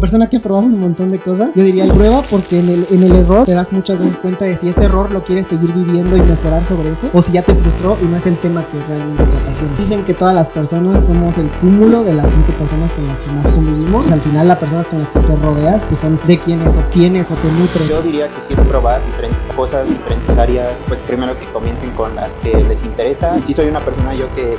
persona que ha probado un montón de cosas, yo diría prueba, porque en el error te das muchas veces cuenta de si ese error lo quieres seguir viviendo y mejorar sobre eso, o si ya te frustró y no es el tema que realmente te apasiona. Dicen que todas las personas somos el cúmulo de las 5 personas con las que más convivimos. Al final las personas con las que te rodeas pues son de quienes obtienes o te nutren. Yo diría que sí es probar diferentes cosas, diferentes áreas, pues primero que comiencen con las que les interesa. Si soy una persona yo que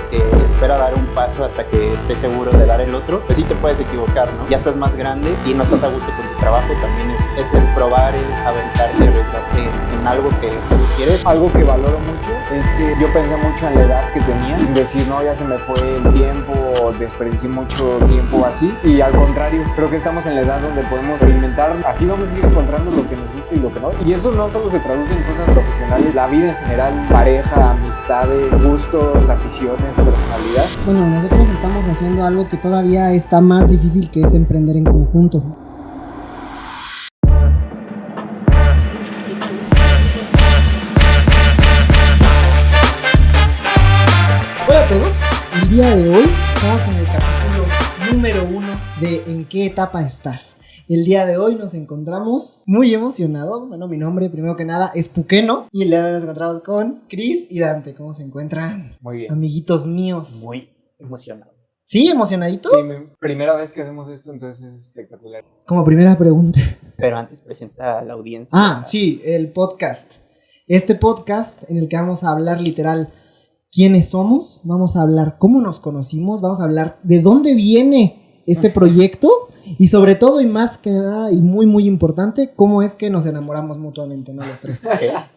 espera dar un paso hasta que esté seguro de dar el otro, pues sí te puedes equivocar, ¿no? Ya estás más grande y no estás a gusto con tu trabajo, también es el probar, es aventarte, arriesgarte en algo que tú quieres. Algo que valoro mucho es que yo pensé mucho en la edad que tenía, decir, no, ya se me fue el tiempo, o desperdicié mucho tiempo así, y al contrario, creo que estamos en la edad donde podemos experimentar, así vamos a ir encontrando lo que nos gusta y lo que no, y eso no solo se traduce en cosas profesionales, la vida en general, pareja, amistades, gustos, aficiones, personalidad. Bueno, nosotros estamos haciendo algo que todavía está más difícil, que es emprender en conjunto. Hola a todos, el día de hoy estamos en el capítulo número 1 de ¿En qué etapa estás? El día de hoy nos encontramos muy emocionado. Bueno, mi nombre primero que nada es Puqueno y el día de hoy nos encontramos con Chris y Dante. ¿Cómo se encuentran? Muy bien. Amiguitos míos. Muy emocionado. ¿Sí? ¿Emocionadito? Sí, mi primera vez que hacemos esto, entonces es espectacular. Como primera pregunta. Pero antes presenta a la audiencia. Ah, sí, el podcast. Este podcast en el que vamos a hablar literal quiénes somos, vamos a hablar cómo nos conocimos, vamos a hablar de dónde viene este proyecto y sobre todo y más que nada y muy muy importante, cómo es que nos enamoramos mutuamente, ¿no? Los tres.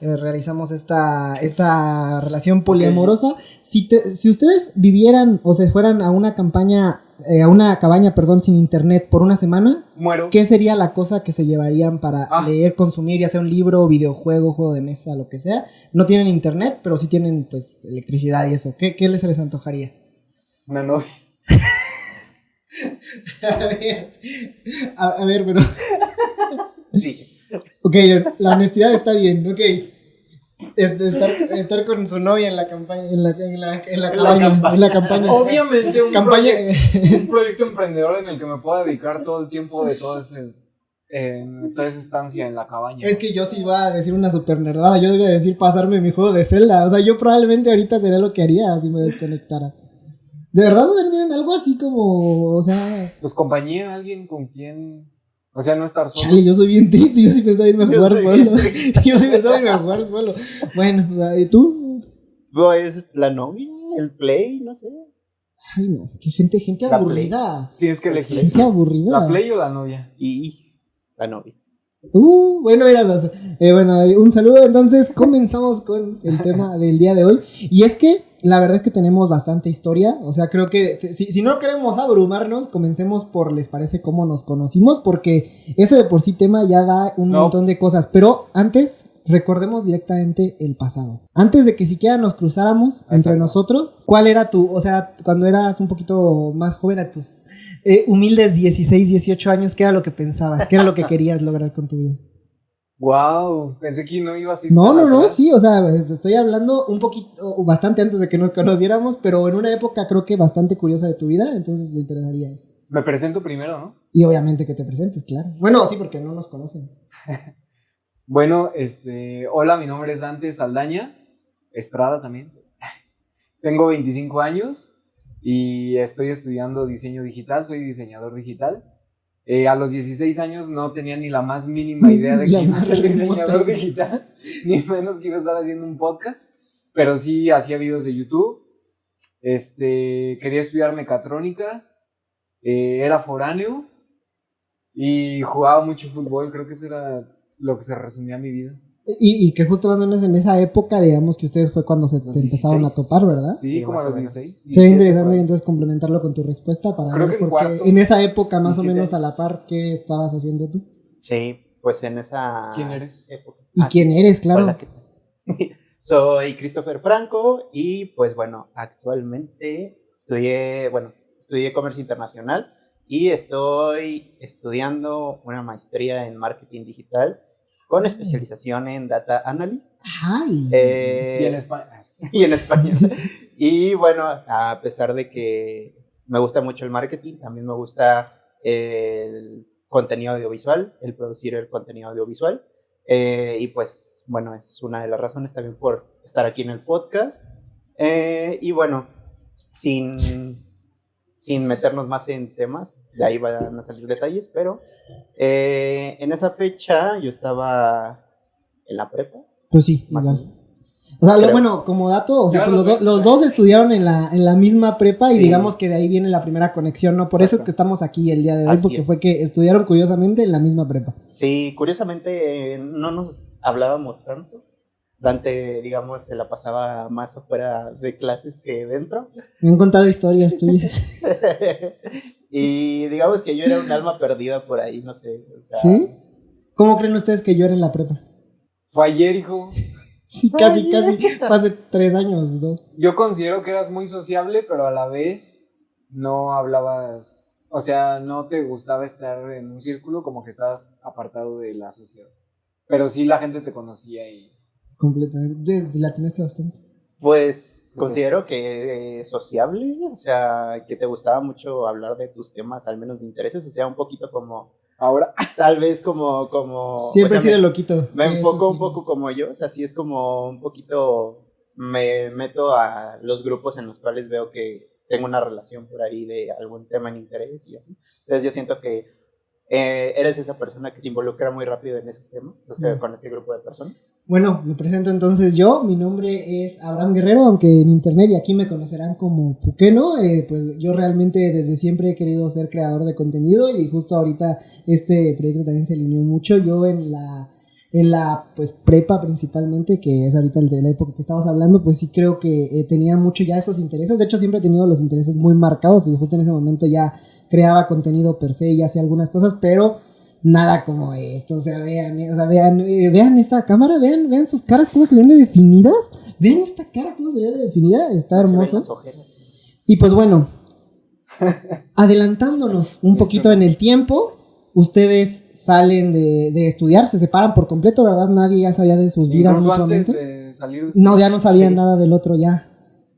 Realizamos esta relación poliamorosa. Si ustedes vivieran o se fueran a una cabaña, sin internet por una semana, muero. ¿Qué sería la cosa que se llevarían para leer, consumir, ya sea un libro, videojuego, juego de mesa, lo que sea? No tienen internet, pero sí tienen pues electricidad y eso. ¿Qué les antojaría? Una novia. A ver, pero Sí. ok, la honestidad está bien, ok. Estar con su novia en la campaña, en la campaña. Obviamente un campaña. proyecto emprendedor en el que me pueda dedicar todo el tiempo de toda esa estancia en la cabaña. Es que yo sí iba a decir una super nerdada. Yo iba a decir pasarme mi juego de Zelda. O sea, yo probablemente ahorita sería lo que haría si me desconectara. ¿De verdad no tienen algo así como, o sea... Pues compañía, alguien con quien... O sea, no estar solo. Chale, yo soy bien triste, yo sí pensaba irme a jugar solo. Yo sí pensaba irme a jugar solo. Bueno, ¿y tú? Pues la novia, el play, no sé. Ay, no, qué gente La aburrida. Tienes que elegir. Gente aburrida. ¿La play o la novia? Y la novia. Bueno, mira, un saludo. Entonces comenzamos con el tema del día de hoy. Y es que la verdad es que tenemos bastante historia. O sea, creo que si no queremos abrumarnos, comencemos por ¿les parece cómo nos conocimos? Porque ese de por sí tema ya da un montón de cosas. Pero antes, recordemos directamente el pasado. Antes de que siquiera nos cruzáramos entre nosotros, ¿cuál era o sea, cuando eras un poquito más joven, a tus humildes 16, 18 años, qué era lo que pensabas? ¿Qué era lo que querías lograr con tu vida? Wow, pensé que no iba así. No, sí, o sea, estoy hablando un poquito, bastante antes de que nos conociéramos, pero en una época creo que bastante curiosa de tu vida, entonces me interesaría eso. Me presento primero, ¿no? Y obviamente que te presentes, claro. Bueno, sí, porque no nos conocen. Bueno, hola, mi nombre es Dante Saldaña, Estrada también. Tengo 25 años y estoy estudiando diseño digital, soy diseñador digital. A los 16 años no tenía ni la más mínima idea de que iba a ser diseñador digital, ni menos que iba a estar haciendo un podcast, pero sí hacía videos de YouTube. Quería estudiar mecatrónica, era foráneo y jugaba mucho fútbol, creo que eso era lo que se resumía a mi vida. Y que justo más o menos en esa época, digamos que ustedes fue cuando se te empezaron a topar, ¿verdad? Sí, como a los 16. Se ve interesante entonces complementarlo con tu respuesta para creo ver, que porque en esa época más o menos a la par, ¿qué estabas haciendo tú? Sí, pues en esa... ¿Quién eres? Épocas. ¿Y quién eres, claro? Hola, ¿qué tal? Soy Christopher Franco y pues bueno, actualmente estudié comercio internacional y estoy estudiando una maestría en marketing digital con especialización en data analyst. ¡Ay! Y en España. Y en español. Y bueno, a pesar de que me gusta mucho el marketing, también me gusta contenido audiovisual, el producir el contenido audiovisual. Y pues bueno, es una de las razones también por estar aquí en el podcast. Y bueno, sin meternos más en temas, de ahí van a salir detalles, pero en esa fecha yo estaba en la prepa. Pues sí, Más igual. o menos. O sea, Creo. bueno, como dato, o sea, Ya pues lo los dos estudiaron en la misma prepa y Sí. digamos que de ahí viene la primera conexión, ¿no? Por eso es Exacto. que estamos aquí el día de hoy, Así porque es. fue que estudiaron curiosamente en la misma prepa. Sí, curiosamente no nos hablábamos tanto. Dante, digamos, se la pasaba más afuera de clases que dentro. Me han contado historias tuyas. Y digamos que yo era un alma perdida por ahí, no sé. O sea, ¿Sí? ¿Cómo creen ustedes que yo era en la prepa? Fue ayer, hijo. Sí, casi, fue hace 3 años, 2. Yo considero que eras muy sociable, pero a la vez no hablabas, o sea, no te gustaba estar en un círculo, como que estabas apartado de la sociedad. Pero sí la gente te conocía y... Completamente. La atinaste bastante. pues considero que sociable, o sea, que te gustaba mucho hablar de tus temas, al menos de intereses, o sea, un poquito como, Ahora, tal vez como Siempre o he sea, sido loquito. me Sí, enfoco eso un sí. poco como yo, o sea, sí es como un poquito, me meto a los grupos en los cuales veo que tengo una relación por ahí de algún tema en interés y así. Entonces yo siento que eres esa persona que se involucra muy rápido en esos temas, o sea, con ese grupo de personas. Bueno, me presento entonces yo. Mi nombre es Abraham Guerrero, aunque en internet y aquí me conocerán como Puqueno. Pues yo realmente desde siempre he querido ser creador de contenido y justo ahorita este proyecto también se alineó mucho. Yo en la pues prepa principalmente, que es ahorita el de la época que estamos hablando, pues sí creo que tenía mucho ya esos intereses. De hecho siempre he tenido los intereses muy marcados y justo en ese momento ya creaba contenido per se y hacía algunas cosas, pero nada como esto. O sea, vean esta cámara, vean sus caras cómo se ven de definidas, vean esta cara cómo se ve de definida, está Se ven hermoso. las ojeras. Y pues bueno, adelantándonos un poquito en el tiempo, ustedes salen de estudiar, se separan por completo, ¿verdad? Nadie ya sabía de sus vidas incluso antes mutuamente. de salir... No, ya no sabían Sí. nada del otro ya.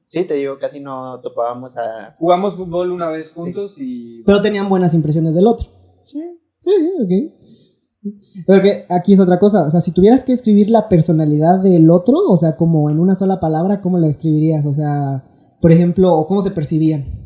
Sí, te digo, casi no topábamos a... Jugamos fútbol una vez juntos y... Pero tenían buenas impresiones del otro. Sí. Sí, ok. Porque aquí es otra cosa, o sea, si tuvieras que escribir la personalidad del otro, o sea, como en una sola palabra, ¿cómo la escribirías? O sea, por ejemplo, o cómo se percibían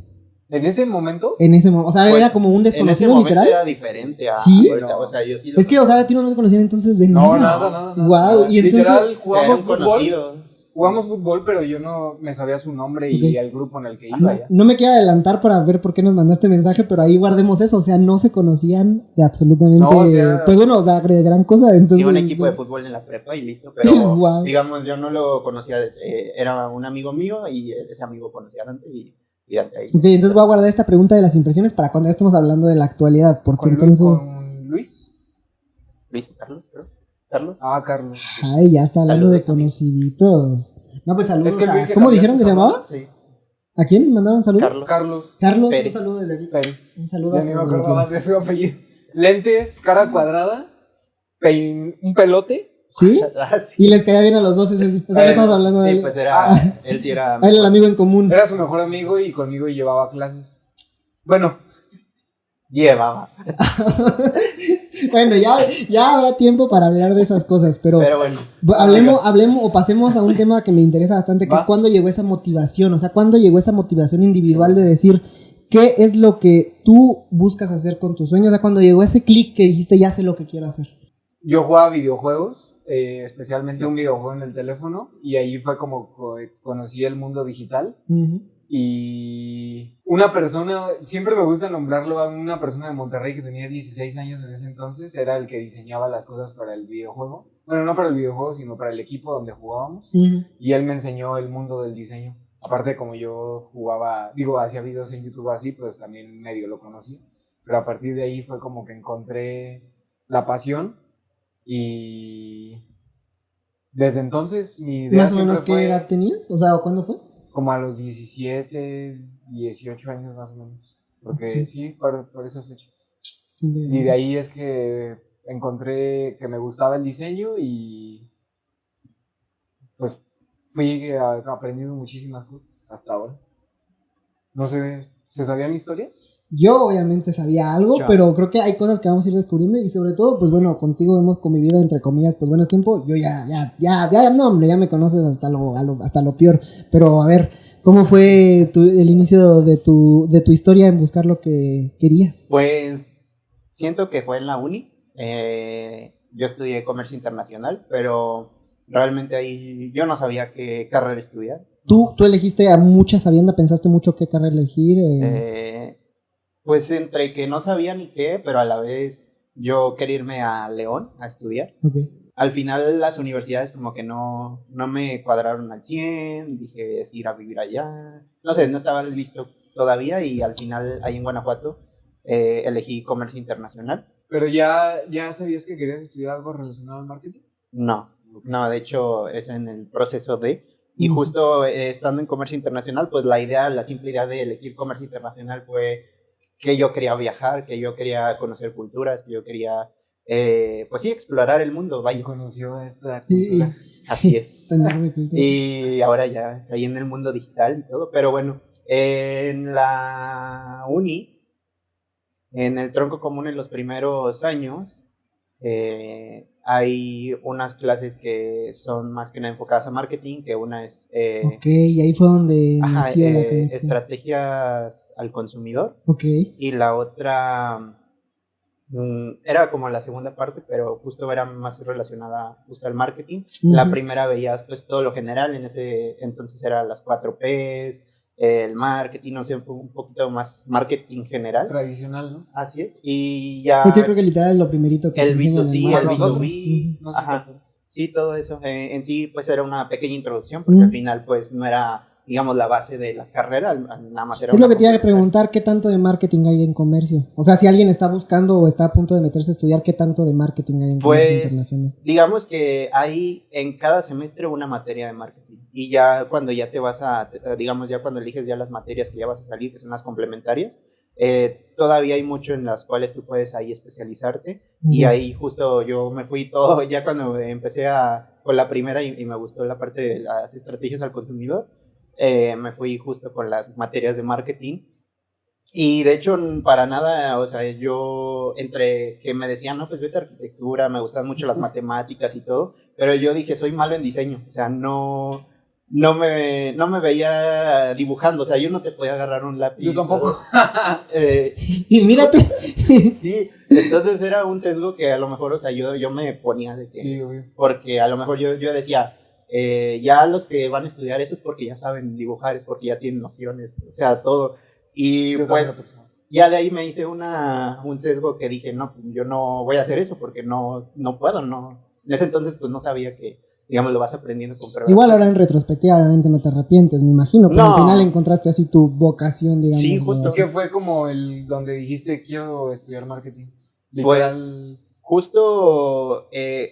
En ese momento... en ese momento. O sea, Pues, era como un en ese desconocido momento literal. era diferente a ¿Sí? ahorita, o sea, yo sí lo Es que, o sea, a ti no se conocían entonces de No, nada. nada. Wow, y entonces Literal, o sea, jugamos eran fútbol. conocidos. Jugamos fútbol, pero yo no me sabía su nombre y Ok. el grupo en el que iba ya. no me quiero adelantar para ver por qué nos mandaste mensaje, pero ahí guardemos eso, o sea, no se conocían de absolutamente, No, o sea- pues bueno, de gran cosa, entonces. Sí, un equipo de fútbol en la prepa y listo, pero Wow. digamos, yo no lo conocía, era un amigo mío y ese amigo conocía a Dante y Dante ahí. Ok, entonces voy a guardar esta pregunta de las impresiones para cuando ya estemos hablando de la actualidad, porque ¿Con entonces, Luis? Luis, Carlos, creo. Carlos. Ah, Carlos. ay, ya está hablando Saludos, de conociditos. No, pues saludos Es que a, Luis se ¿cómo cambió dijeron que su se nombre. llamaba? Sí. ¿A quién mandaron saludos? Carlos. Carlos, Pérez. un saludo desde aquí. Pérez. Un saludo Ya hasta ni me donde lo acordaba quieras. de su apellido. Lentes, cara cuadrada, un pelote. ¿Sí? Ah, sí. Y les caía bien a los dos, eso sí. O sea, no estamos hablando de Sí, él. pues era, él sí era... Era el amigo en común. Era su mejor amigo y conmigo llevaba clases. Bueno, Llevaba. Bueno, ya habrá tiempo para hablar de esas cosas, pero Pero bueno. hablemos o pasemos a un tema que me interesa bastante, que Va. es cuándo llegó esa motivación, o sea, cuándo llegó esa motivación individual de decir qué es lo que tú buscas hacer con tus sueños, o sea, cuando llegó ese clic que dijiste ya sé lo que quiero hacer. yo jugaba videojuegos, especialmente un videojuego en el teléfono, y ahí fue como conocí el mundo digital. Ujú. Y una persona, siempre me gusta nombrarlo, a una persona de Monterrey que tenía 16 años en ese entonces, era el que diseñaba las cosas para el videojuego. Bueno, no para el videojuego, sino para el equipo donde jugábamos. Ujú. Y él me enseñó el mundo del diseño. Aparte, como yo jugaba, hacía videos en YouTube así, pues también medio lo conocí. Pero a partir de ahí fue como que encontré la pasión y desde entonces mi idea ¿Más o menos siempre qué fue edad tenías? O sea, ¿cuándo fue? como a los 17, 18 años más o menos. Porque Ok. sí, por esas fechas. Y de ahí es que encontré que me gustaba el diseño y pues fui aprendiendo muchísimas cosas hasta ahora. No sé, ¿se sabía mi historia? Yo obviamente sabía algo, Yo. pero creo que hay cosas que vamos a ir descubriendo y sobre todo, pues bueno, contigo hemos convivido entre comillas, pues bueno, es tiempo, yo no hombre, ya me conoces hasta lo peor, pero a ver, ¿cómo fue el inicio de tu historia en buscar lo que querías? Pues siento que fue en la uni. Yo estudié comercio internacional, pero realmente ahí yo no sabía qué carrera estudiar. ¿Tú elegiste a mucha sabienda, pensaste mucho qué carrera elegir? Pues entre que no sabía ni qué, pero a la vez yo quería irme a León a estudiar. Okay. Al final las universidades como que no me cuadraron al 100, dije es ir a vivir allá. No sé, no estaba listo todavía y al final ahí en Guanajuato elegí comercio internacional. ¿Pero ya sabías que querías estudiar algo relacionado al marketing? No, de hecho es en el proceso de... Y justo estando en comercio internacional, pues la simple idea de elegir comercio internacional fue que yo quería viajar, que yo quería conocer culturas, que yo quería, pues sí, explorar el mundo, vaya. Conoció esta cultura. Así es. Esta enorme cultura. Y ahora ya caí en el mundo digital y todo, pero bueno, en la uni, en el tronco común en los primeros años, hay unas clases que son más que nada enfocadas a marketing, que una es Ok, y ahí fue donde nació la conexión. estrategias al consumidor. Ok. Y la otra era como la segunda parte, pero justo era más relacionada justo al marketing. La primera veías pues todo lo general, en ese entonces eran las 4Ps, el marketing, no sé, un poquito más marketing general. Tradicional, ¿no? Así es. Y ya... Yo creo que literal es lo primerito que el te enseñan B2C, en el marketing. B2B, No sé si te ajá, acuerdas. sí, todo eso. En sí, pues era una pequeña introducción, porque al final, pues no era, digamos, la base de la carrera, nada más era Es una lo que te iba a complementaria. preguntar, ¿qué tanto de marketing hay en comercio? O sea, si alguien está buscando o está a punto de meterse a estudiar, ¿qué tanto de marketing hay en comercio internacional? Digamos que hay en cada semestre una materia de marketing. Y ya cuando ya te vas digamos, ya cuando eliges ya las materias que ya vas a salir, que son las complementarias, todavía hay mucho en las cuales tú puedes ahí especializarte. Y ahí justo yo me fui todo, ya cuando empecé con la primera y me gustó la parte de las estrategias al consumidor, me fui justo con las materias de marketing. Y de hecho, para nada, o sea, yo entre que me decían, no, pues vete a arquitectura, me gustan mucho las matemáticas y todo, pero yo dije, soy malo en diseño, o sea, no me veía dibujando, o sea, yo no te podía agarrar un lápiz. Yo tampoco. Y mírate. Sí, entonces era un sesgo que a lo mejor, o sea, yo me ponía de que... Sí, obvio. Porque a lo mejor yo decía, ya los que van a estudiar eso es porque ya saben dibujar, es porque ya tienen nociones, o sea, todo. Y Yo pues ya de ahí me hice un sesgo que dije, no, pues yo no voy a hacer eso porque no puedo, no. En ese entonces pues no sabía que, digamos, lo vas aprendiendo con pruebas. Igual ahora en retrospectiva obviamente no te arrepientes, me imagino, pero No. al final encontraste así tu vocación, digamos. Sí, justo. ¿no? ¿Qué fue como donde dijiste quiero estudiar marketing? Pues justo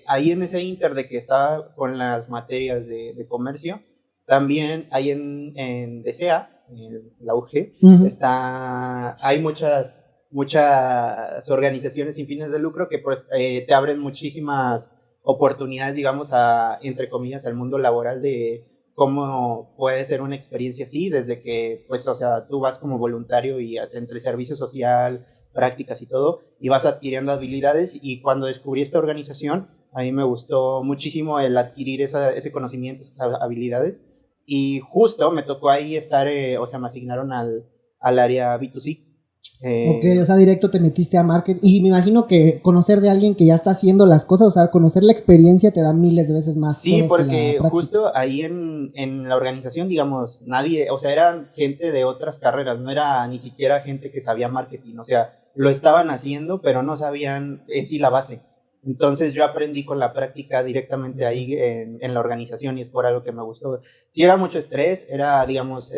ahí en ese inter de que estaba con las materias de comercio, también hay en DCA, en la UG, hay muchas organizaciones sin fines de lucro que pues te abren muchísimas oportunidades, digamos, entre comillas, al mundo laboral de cómo puede ser una experiencia así, desde que, pues, o sea, tú vas como voluntario y entre servicio social, prácticas y todo, y vas adquiriendo habilidades. Y cuando descubrí esta organización, a mí me gustó muchísimo el adquirir ese conocimiento, esas habilidades, y justo me tocó ahí estar, o sea, me asignaron al área B2C. Ok, o sea, directo te metiste a marketing. Y me imagino que conocer de alguien que ya está haciendo las cosas, o sea, conocer la experiencia te da miles de veces más. Sí, cosas porque que la justo ahí en la organización, digamos, nadie, o sea, eran gente de otras carreras, no era ni siquiera gente que sabía marketing, o sea, lo estaban haciendo, pero no sabían en sí la base. Entonces yo aprendí con la práctica directamente ahí en la organización y es por algo que me gustó. Sí era mucho estrés, digamos,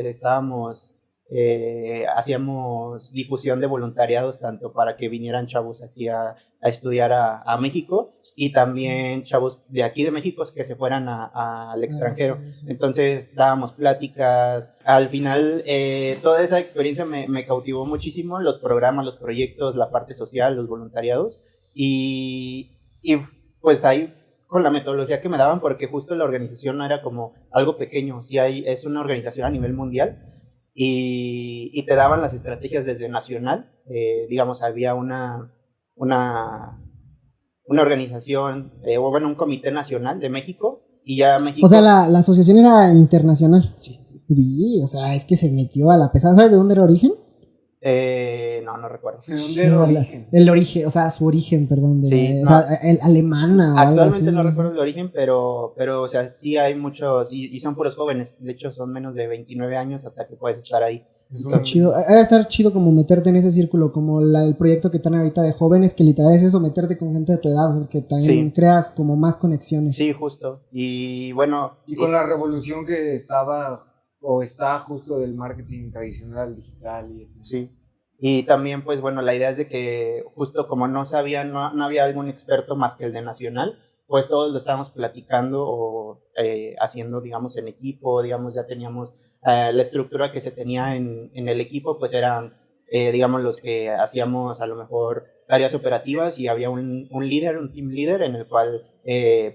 hacíamos difusión de voluntariados tanto para que vinieran chavos aquí a estudiar a México y también chavos de aquí de México que se fueran al extranjero. Entonces dábamos pláticas. Al final toda esa experiencia me cautivó muchísimo, los programas, los proyectos, la parte social, los voluntariados y pues ahí con la metodología que me daban, porque justo la organización no era como algo pequeño, sí es una organización a nivel mundial. y te daban las estrategias desde nacional. Digamos, había una organización, o bueno, un comité nacional de México, y ya México... O sea, la asociación era internacional. Sí, sí, sí. Y, o sea, es que se metió a la pesada. ¿Sabes de dónde era origen? No recuerdo. ¿De dónde era origen? El origen, o sea, su origen, perdón. Sí, o sea, el alemana o algo actualmente así, no sé. recuerdo el origen, pero, o sea, sí hay muchos, y son puros jóvenes. De hecho, son menos de 29 años hasta que puedes estar ahí. Está chido. Ha de estar chido como meterte en ese círculo, como el proyecto que están ahorita de jóvenes, que literal es eso, meterte con gente de tu edad, porque también Sí. creas como más conexiones. Sí, justo. Y bueno... Y con la revolución que estaba o está justo del marketing tradicional al digital y eso. Sí. Y también, pues bueno, la idea es de que justo como no había algún experto más que el de Nacional, pues todos lo estábamos platicando o haciendo, digamos, en equipo, digamos, ya teníamos la estructura que se tenía en el equipo, pues eran, digamos, los que hacíamos a lo mejor tareas operativas y había un líder, un team leader en el cual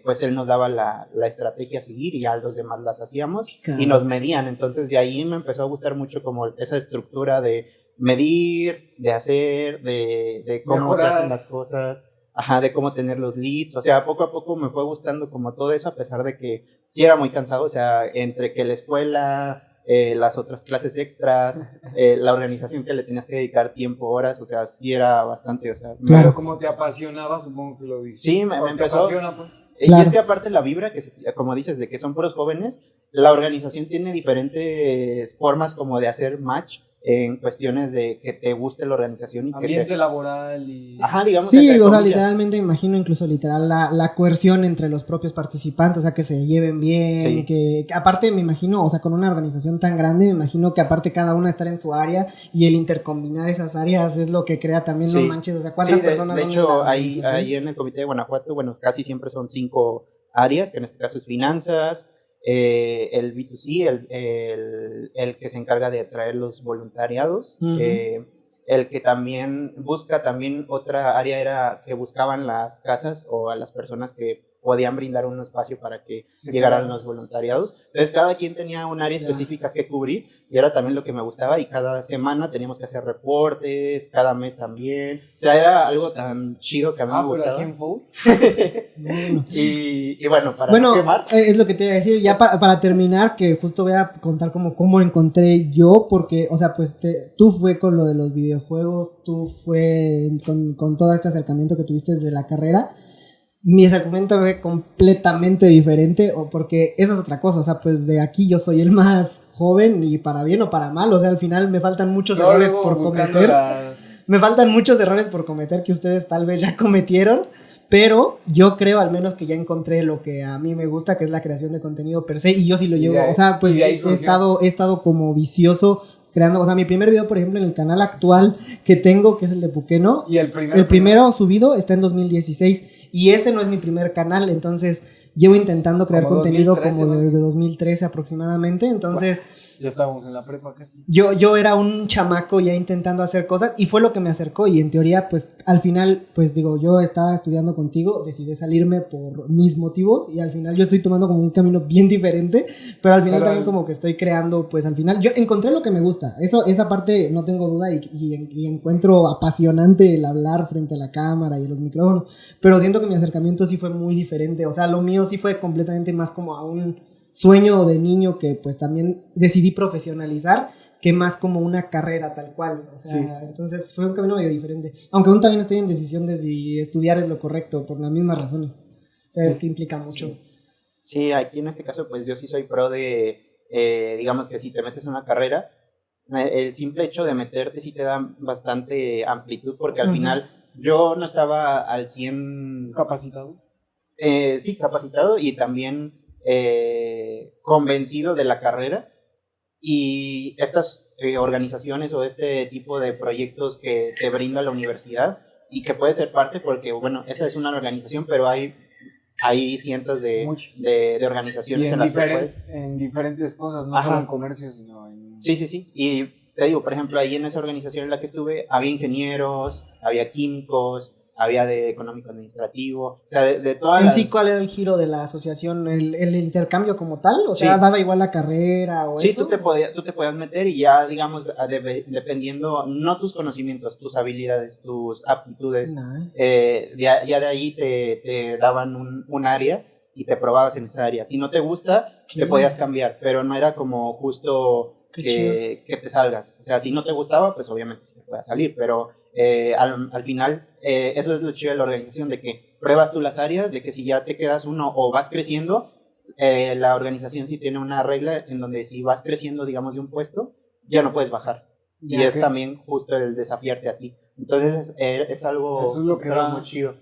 pues él nos daba la estrategia a seguir y ya los demás las hacíamos y nos medían. Entonces de ahí me empezó a gustar mucho como esa estructura de medir, de hacer, de cómo mejorar. se hacen las cosas, ajá, de cómo tener los leads. O sea, poco a poco me fue gustando como todo eso, a pesar de que sí era muy cansado. O sea, entre que la escuela, las otras clases extras, la organización que le tenías que dedicar tiempo, horas, o sea, sí era bastante, o sea. Claro, como te apasionaba, supongo que lo viste. Sí, me empezó. Apasiona, pues. Claro. Y es que aparte la vibra, como dices, de que son puros jóvenes, la organización tiene diferentes formas como de hacer match en cuestiones de que te guste la organización y ambiente laboral y... Ajá, digamos. Sí, o sea, literalmente me imagino incluso literal la coerción entre los propios participantes, o sea, que se lleven bien, Sí. que aparte me imagino, o sea, con una organización tan grande, me imagino que aparte cada una estar en su área y el intercombinar esas áreas es lo que crea también, Sí. no manches, o sea, ¿cuántas Sí, personas de son hecho, en la ahí organización? en el comité de Guanajuato, bueno, casi siempre son 5 áreas, que en este caso es finanzas, el B2C, el que se encarga de atraer los voluntariados, Ujú. el que también busca, también otra área era que buscaban las casas o a las personas que podían brindar un espacio para que llegaran los voluntariados. Entonces cada quien tenía un área específica que cubrir y era también lo que me gustaba y cada semana teníamos que hacer reportes, cada mes también. O sea, era algo tan chido que a mí me gustaba. ¿Pero a quién fue? Y bueno, para Bueno, no quemar. es lo que te iba a decir, ya para terminar, que justo voy a contar como cómo encontré yo, porque, o sea, pues tú fue con lo de los videojuegos, tú fue con todo este acercamiento que tuviste desde la carrera. Mi acercamiento fue completamente diferente, porque esa es otra cosa, o sea, pues de aquí yo soy el más joven y para bien o para mal, o sea, al final me faltan muchos errores por cometer. Me faltan muchos errores por cometer que ustedes tal vez ya cometieron, pero yo creo al menos que ya encontré lo que a mí me gusta, que es la creación de contenido per se, y yo sí lo llevo, o sea, pues he estado como vicioso creando, o sea, mi primer video, por ejemplo, en el canal actual que tengo, que es el de Puqueno, ¿Y el primero subido está en 2016, y ese no es mi primer canal, entonces llevo intentando crear contenido 2013, como desde 2013 aproximadamente, entonces... Bueno, ya estábamos en la prepa casi. Yo era un chamaco ya intentando hacer cosas y fue lo que me acercó y en teoría pues al final pues digo yo estaba estudiando contigo, decidí salirme por mis motivos y al final yo estoy tomando como un camino bien diferente, pero al final también como que estoy creando pues al final yo encontré lo que me gusta, esa parte no tengo duda y encuentro apasionante el hablar frente a la cámara y a los micrófonos, pero siento que mi acercamiento sí fue muy diferente, o sea lo mío sí fue completamente más como a un sueño de niño que pues también decidí profesionalizar que más como una carrera tal cual, o sea, sí. Entonces fue un camino medio diferente, aunque aún también estoy en decisión de si estudiar es lo correcto por las mismas razones, o sea, sí. Es que implica mucho. Sí, aquí en este caso pues yo sí soy pro de, digamos que si te metes en una carrera, el simple hecho de meterte sí te da bastante amplitud porque al final yo no estaba al 100 capacitado. Sí, capacitado y también convencido de la carrera y estas organizaciones o este tipo de proyectos que te brinda la universidad y que puede ser parte porque, bueno, esa es una organización, pero hay cientos de organizaciones en las que puedes... En diferentes cosas, no solo en comercio, sino en... Sí. Y te digo, por ejemplo, ahí en esa organización en la que estuve había ingenieros, había químicos, había de económico administrativo, o sea, de todas En las... sí, ¿cuál era el giro de la asociación? ¿El intercambio como tal? O Sí. sea, ¿daba igual la carrera o Sí, eso? tú te podías meter y ya, digamos, dependiendo, no tus conocimientos, tus habilidades, tus aptitudes, Nice. ya de ahí te daban un área y te probabas en esa área. Si no te gusta, Qué te podías cambiar, pero no era como justo Qué chido. que te salgas. O sea, si no te gustaba, pues obviamente sí te podías salir, pero al final, eso es lo chido de la organización, de que pruebas tú las áreas, de que si ya te quedas uno o vas creciendo, la organización sí tiene una regla en donde si vas creciendo, digamos, de un puesto, ya no puedes bajar. Ya, y es ok. también justo el desafiarte a ti. Entonces es algo, Eso es lo que algo da. muy chido.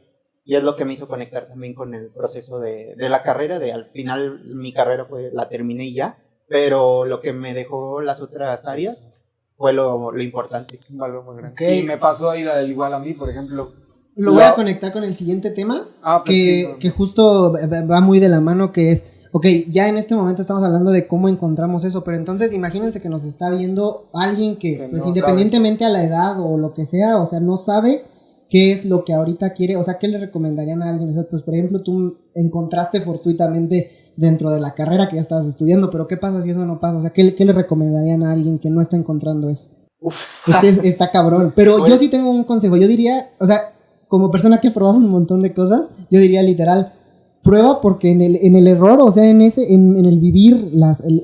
Y es lo que me hizo conectar también con el proceso de la carrera, de al final mi carrera la terminé y ya, pero lo que me dejó las otras áreas fue lo importante. Es un valor muy grande. Ok. Y me pasó ahí igual a mí, por ejemplo. Lo voy a conectar con el siguiente tema, Pues sí, que justo va muy de la mano, que es, ok, ya en este momento estamos hablando de cómo encontramos eso, pero entonces imagínense que nos está viendo alguien que pues no independientemente a la edad o lo que sea, o sea, no sabe qué es lo que ahorita quiere, o sea, ¿qué le recomendarían a alguien? O sea, pues por ejemplo, tú encontraste fortuitamente dentro de la carrera que ya estabas estudiando, pero ¿qué pasa si eso no pasa? O sea, ¿qué le recomendarían a alguien que no está encontrando eso? Es que está cabrón, pero Pues, yo sí tengo un consejo, yo diría, o sea, como persona que ha probado un montón de cosas, yo diría literal, prueba porque en el error, o sea, en el vivir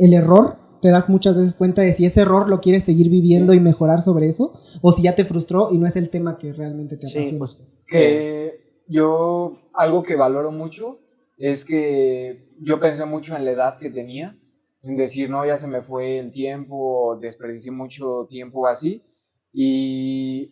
el error, te das muchas veces cuenta de si ese error lo quieres seguir viviendo y mejorar sobre eso, o si ya te frustró y no es el tema que realmente te apasiona. sí, justo. Que yo, algo que valoro mucho es que yo pensé mucho en la edad que tenía, en decir, no, ya se me fue el tiempo, desperdicié mucho tiempo así, y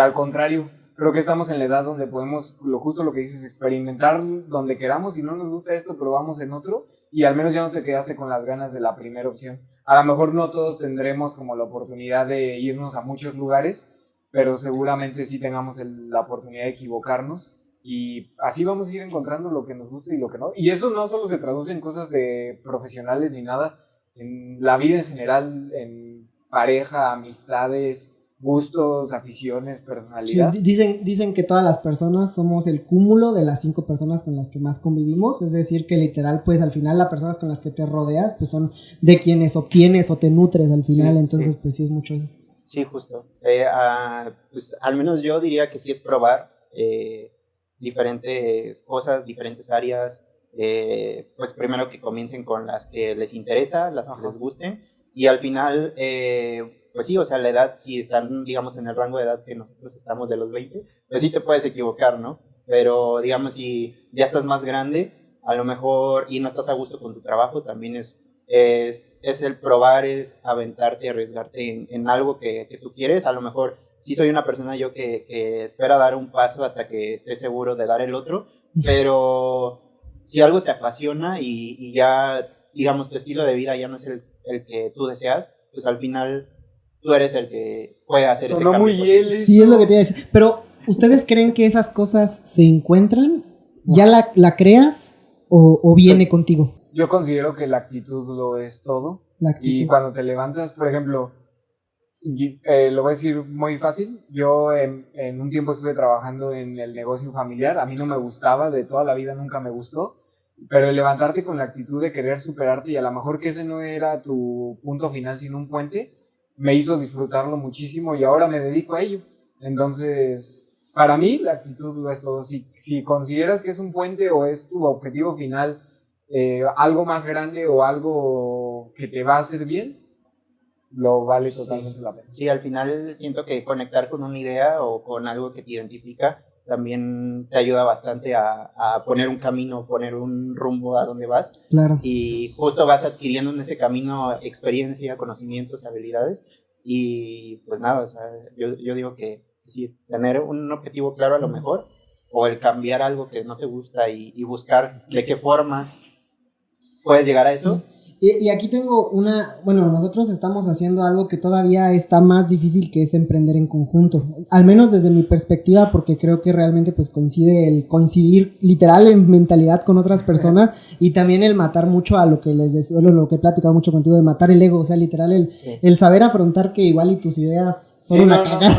al contrario, creo que estamos en la edad donde podemos, justo lo que dices, experimentar donde queramos. Si no nos gusta esto, probamos en otro, y al menos ya no te quedaste con las ganas de la primera opción. A lo mejor no todos tendremos como la oportunidad de irnos a muchos lugares, pero seguramente sí tengamos la oportunidad de equivocarnos, y así vamos a ir encontrando lo que nos gusta y lo que no. Y eso no solo se traduce en cosas de profesionales ni nada, en la vida en general, en pareja, amistades, gustos, aficiones, personalidad. Sí, dicen que todas las personas somos el cúmulo de las 5 personas con las que más convivimos, es decir, que literal, pues al final las personas con las que te rodeas, pues son de quienes obtienes o te nutres al final, Sí, entonces sí. pues sí es mucho eso. Sí, justo. Pues al menos yo diría que sí es probar diferentes cosas, diferentes áreas. Pues primero que comiencen con las que les interesa, las que les gusten, y al final, pues sí, o sea, la edad, si están, digamos, en el rango de edad que nosotros estamos de los 20, pues sí te puedes equivocar, ¿no? Pero, digamos, si ya estás más grande, a lo mejor, y no estás a gusto con tu trabajo, también es el probar, es aventarte, arriesgarte en algo que tú quieres. A lo mejor sí soy una persona yo que espera dar un paso hasta que esté seguro de dar el otro, pero si algo te apasiona y ya, digamos, tu estilo de vida ya no es el que tú deseas, pues al final tú eres el que puede hacer ese cambio. Sí, es lo que te iba a decir. Pero, ¿ustedes creen que esas cosas se encuentran? ¿Ya la creas o viene contigo? Yo considero que la actitud lo es todo. La actitud. Y cuando te levantas, por ejemplo, lo voy a decir muy fácil. Yo en un tiempo estuve trabajando en el negocio familiar. A mí no me gustaba, de toda la vida nunca me gustó. Pero el levantarte con la actitud de querer superarte, y a lo mejor que ese no era tu punto final, sino un puente, me hizo disfrutarlo muchísimo y ahora me dedico a ello. Entonces, para mí la actitud lo es todo. Si consideras que es un puente o es tu objetivo final, algo más grande o algo que te va a hacer bien, lo vale totalmente la pena. Sí, al final siento que conectar con una idea o con algo que te identifica también te ayuda bastante a poner un camino, poner un rumbo a donde vas. Claro. Y justo vas adquiriendo en ese camino experiencia, conocimientos, habilidades. Y pues nada, o sea, yo digo que sí, tener un objetivo claro a lo mejor, o el cambiar algo que no te gusta y buscar de qué forma puedes llegar a eso. Y aquí tengo bueno, nosotros estamos haciendo algo que todavía está más difícil, que es emprender en conjunto, al menos desde mi perspectiva, porque creo que realmente pues coincidir literal en mentalidad con otras personas y también el matar mucho a lo que les decía, lo que he platicado mucho contigo, de matar el ego, o sea, literal el saber afrontar que igual y tus ideas son una cagada,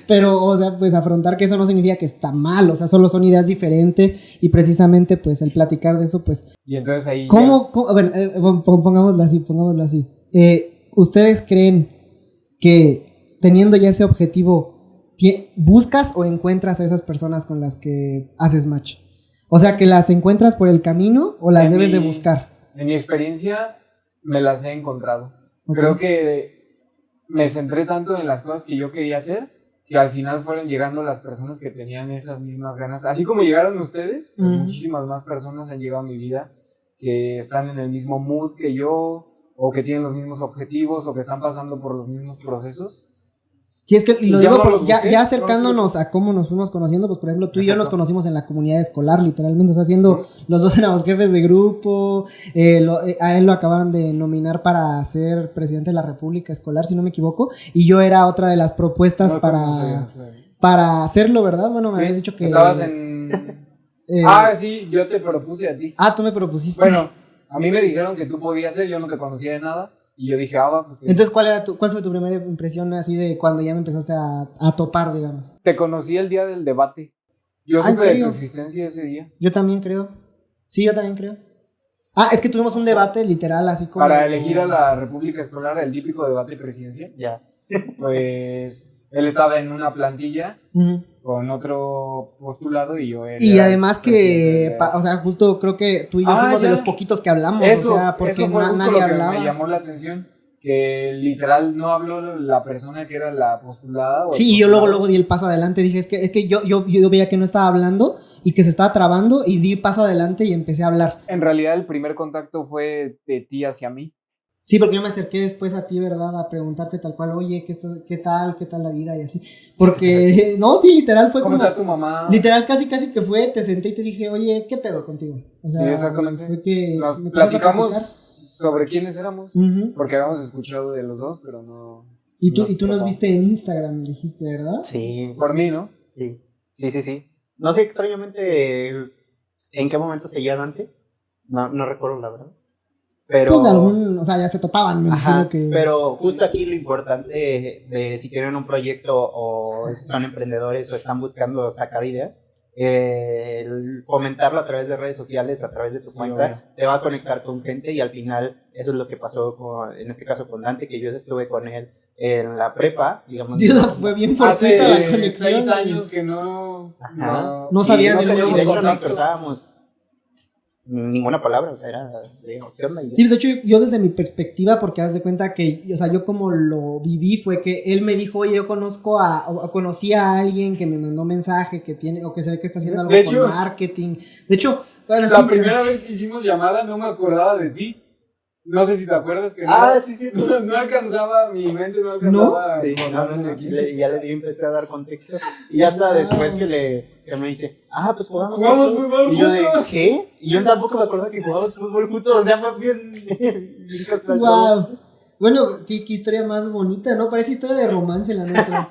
pero, o sea, pues afrontar que eso no significa que está mal, o sea, solo son ideas diferentes y precisamente pues el platicar de eso, pues... Y entonces ahí... Bueno, pongámoslo así. ¿Ustedes creen que teniendo ya ese objetivo, buscas o encuentras a esas personas con las que haces match? O sea, ¿que las encuentras por el camino o las debes de buscar? En mi experiencia, me las he encontrado. Okay. Creo que me centré tanto en las cosas que yo quería hacer, que al final fueron llegando las personas que tenían esas mismas ganas. Así como llegaron ustedes, pues muchísimas más personas han llegado a mi vida que están en el mismo mood que yo, o que tienen los mismos objetivos, o que están pasando por los mismos procesos. Sí, es que lo digo, ya acercándonos no sé. A cómo nos fuimos conociendo, pues por ejemplo, tú y yo nos conocimos en la comunidad escolar, literalmente, o sea, siendo los dos éramos jefes de grupo, a él lo acaban de nominar para ser presidente de la República Escolar, si no me equivoco, y yo era otra de las propuestas para hacerlo, ¿verdad? Bueno, me habías dicho que... Estabas en... sí, yo te propuse a ti. Tú me propusiste. Bueno, a mí me dijeron que tú podías ser, yo no te conocía de nada. Y yo dije, pues... Entonces, ¿cuál fue tu primera impresión así de cuando ya me empezaste a topar, digamos? Te conocí el día del debate. Yo supe de tu existencia ese día. Yo también creo. Sí, yo también creo. Es que tuvimos un debate literal así como... Para elegir a la República Escolar, el típico debate presidencial. Ya. Pues él estaba en una plantilla con otro postulado y yo era... Y además que, o sea, justo creo que tú y yo fuimos de los poquitos que hablamos. Eso, o sea, porque eso fue justo nadie lo que hablaba. me llamó la atención. Que literal no habló la persona que era la postulada. Sí, y yo luego di el paso adelante. Dije, es que yo veía que no estaba hablando y que se estaba trabando y di paso adelante y empecé a hablar. En realidad el primer contacto fue de ti hacia mí. Sí, porque yo me acerqué después a ti, ¿verdad? A preguntarte tal cual, oye, ¿qué tal la vida? Y así. Porque, no, sí, literal fue ¿Cómo como... está tu mamá? Literal casi que fue, te senté y te dije, oye, ¿qué pedo contigo? O sea, sí, exactamente. Fue que nos platicamos sobre quiénes éramos, porque habíamos escuchado de los dos, pero no... Y tú nos viste en Instagram, dijiste, ¿verdad? Sí. Por mí, ¿no? Sí. No sé extrañamente en qué momento seguía Dante. No recuerdo la verdad. Pero, pues o sea, ya se topaban, me imagino que... Pero justo aquí lo importante de si tienen un proyecto o son emprendedores o están buscando sacar ideas, el fomentarlo a través de redes sociales, a través de tu cuenta, te va a conectar con gente y al final eso es lo que pasó en este caso con Dante, que yo estuve con él en la prepa, digamos. Fue bien fortuita la conexión. 6 años que no sabían el y de hecho no cruzábamos ninguna palabra, o sea, era ¿qué onda? Sí, de hecho yo desde mi perspectiva, porque haz de cuenta que, o sea, yo como lo viví fue que él me dijo, oye, yo conocí a alguien que me mandó mensaje que tiene, o que se ve que está haciendo algo con marketing. De hecho, bueno, la primera vez que hicimos llamada no me acordaba de ti. No sé si te acuerdas que sí. No alcanzaba, mi mente no alcanzaba. ¿No? Sí, ya empecé a dar contexto. Y hasta después que me dice, pues jugamos fútbol. Y yo de, ¿qué? Y yo tampoco me acuerdo que jugamos fútbol juntos, o sea, fue bien casual. Wow. Bueno, qué historia más bonita, ¿no? Parece historia de romance la nuestra.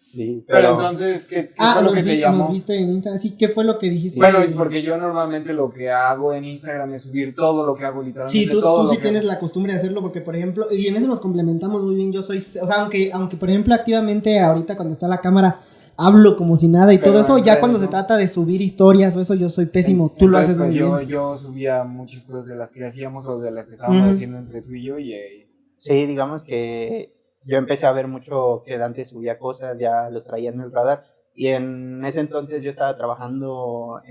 Sí, pero entonces, ¿qué fue lo que te llamó? Nos viste en Instagram, sí, ¿qué fue lo que dijiste? Bueno, porque yo normalmente lo que hago en Instagram es subir todo lo que hago literalmente. Sí, tú sí tienes la costumbre de hacerlo porque, por ejemplo, y en eso nos complementamos muy bien, yo soy, o sea, aunque por ejemplo, activamente ahorita cuando está la cámara hablo como si nada y pero todo eso, ya cuando se trata de subir historias o eso, yo soy pésimo, tú lo haces muy bien. Yo subía muchas cosas de las que hacíamos o de las que estábamos haciendo entre tú y yo Sí, digamos que yo empecé a ver mucho que Dante subía cosas, ya los traía en el radar. Y en ese entonces yo estaba trabajando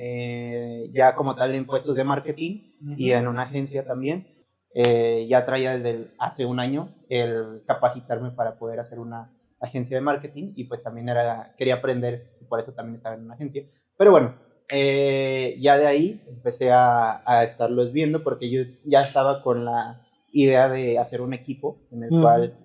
ya como tal en puestos de marketing y en una agencia también. Ya traía desde hace un año el capacitarme para poder hacer una agencia de marketing y pues también quería aprender y por eso también estaba en una agencia. Pero bueno, ya de ahí empecé a estarlos viendo porque yo ya estaba con la idea de hacer un equipo en el cual...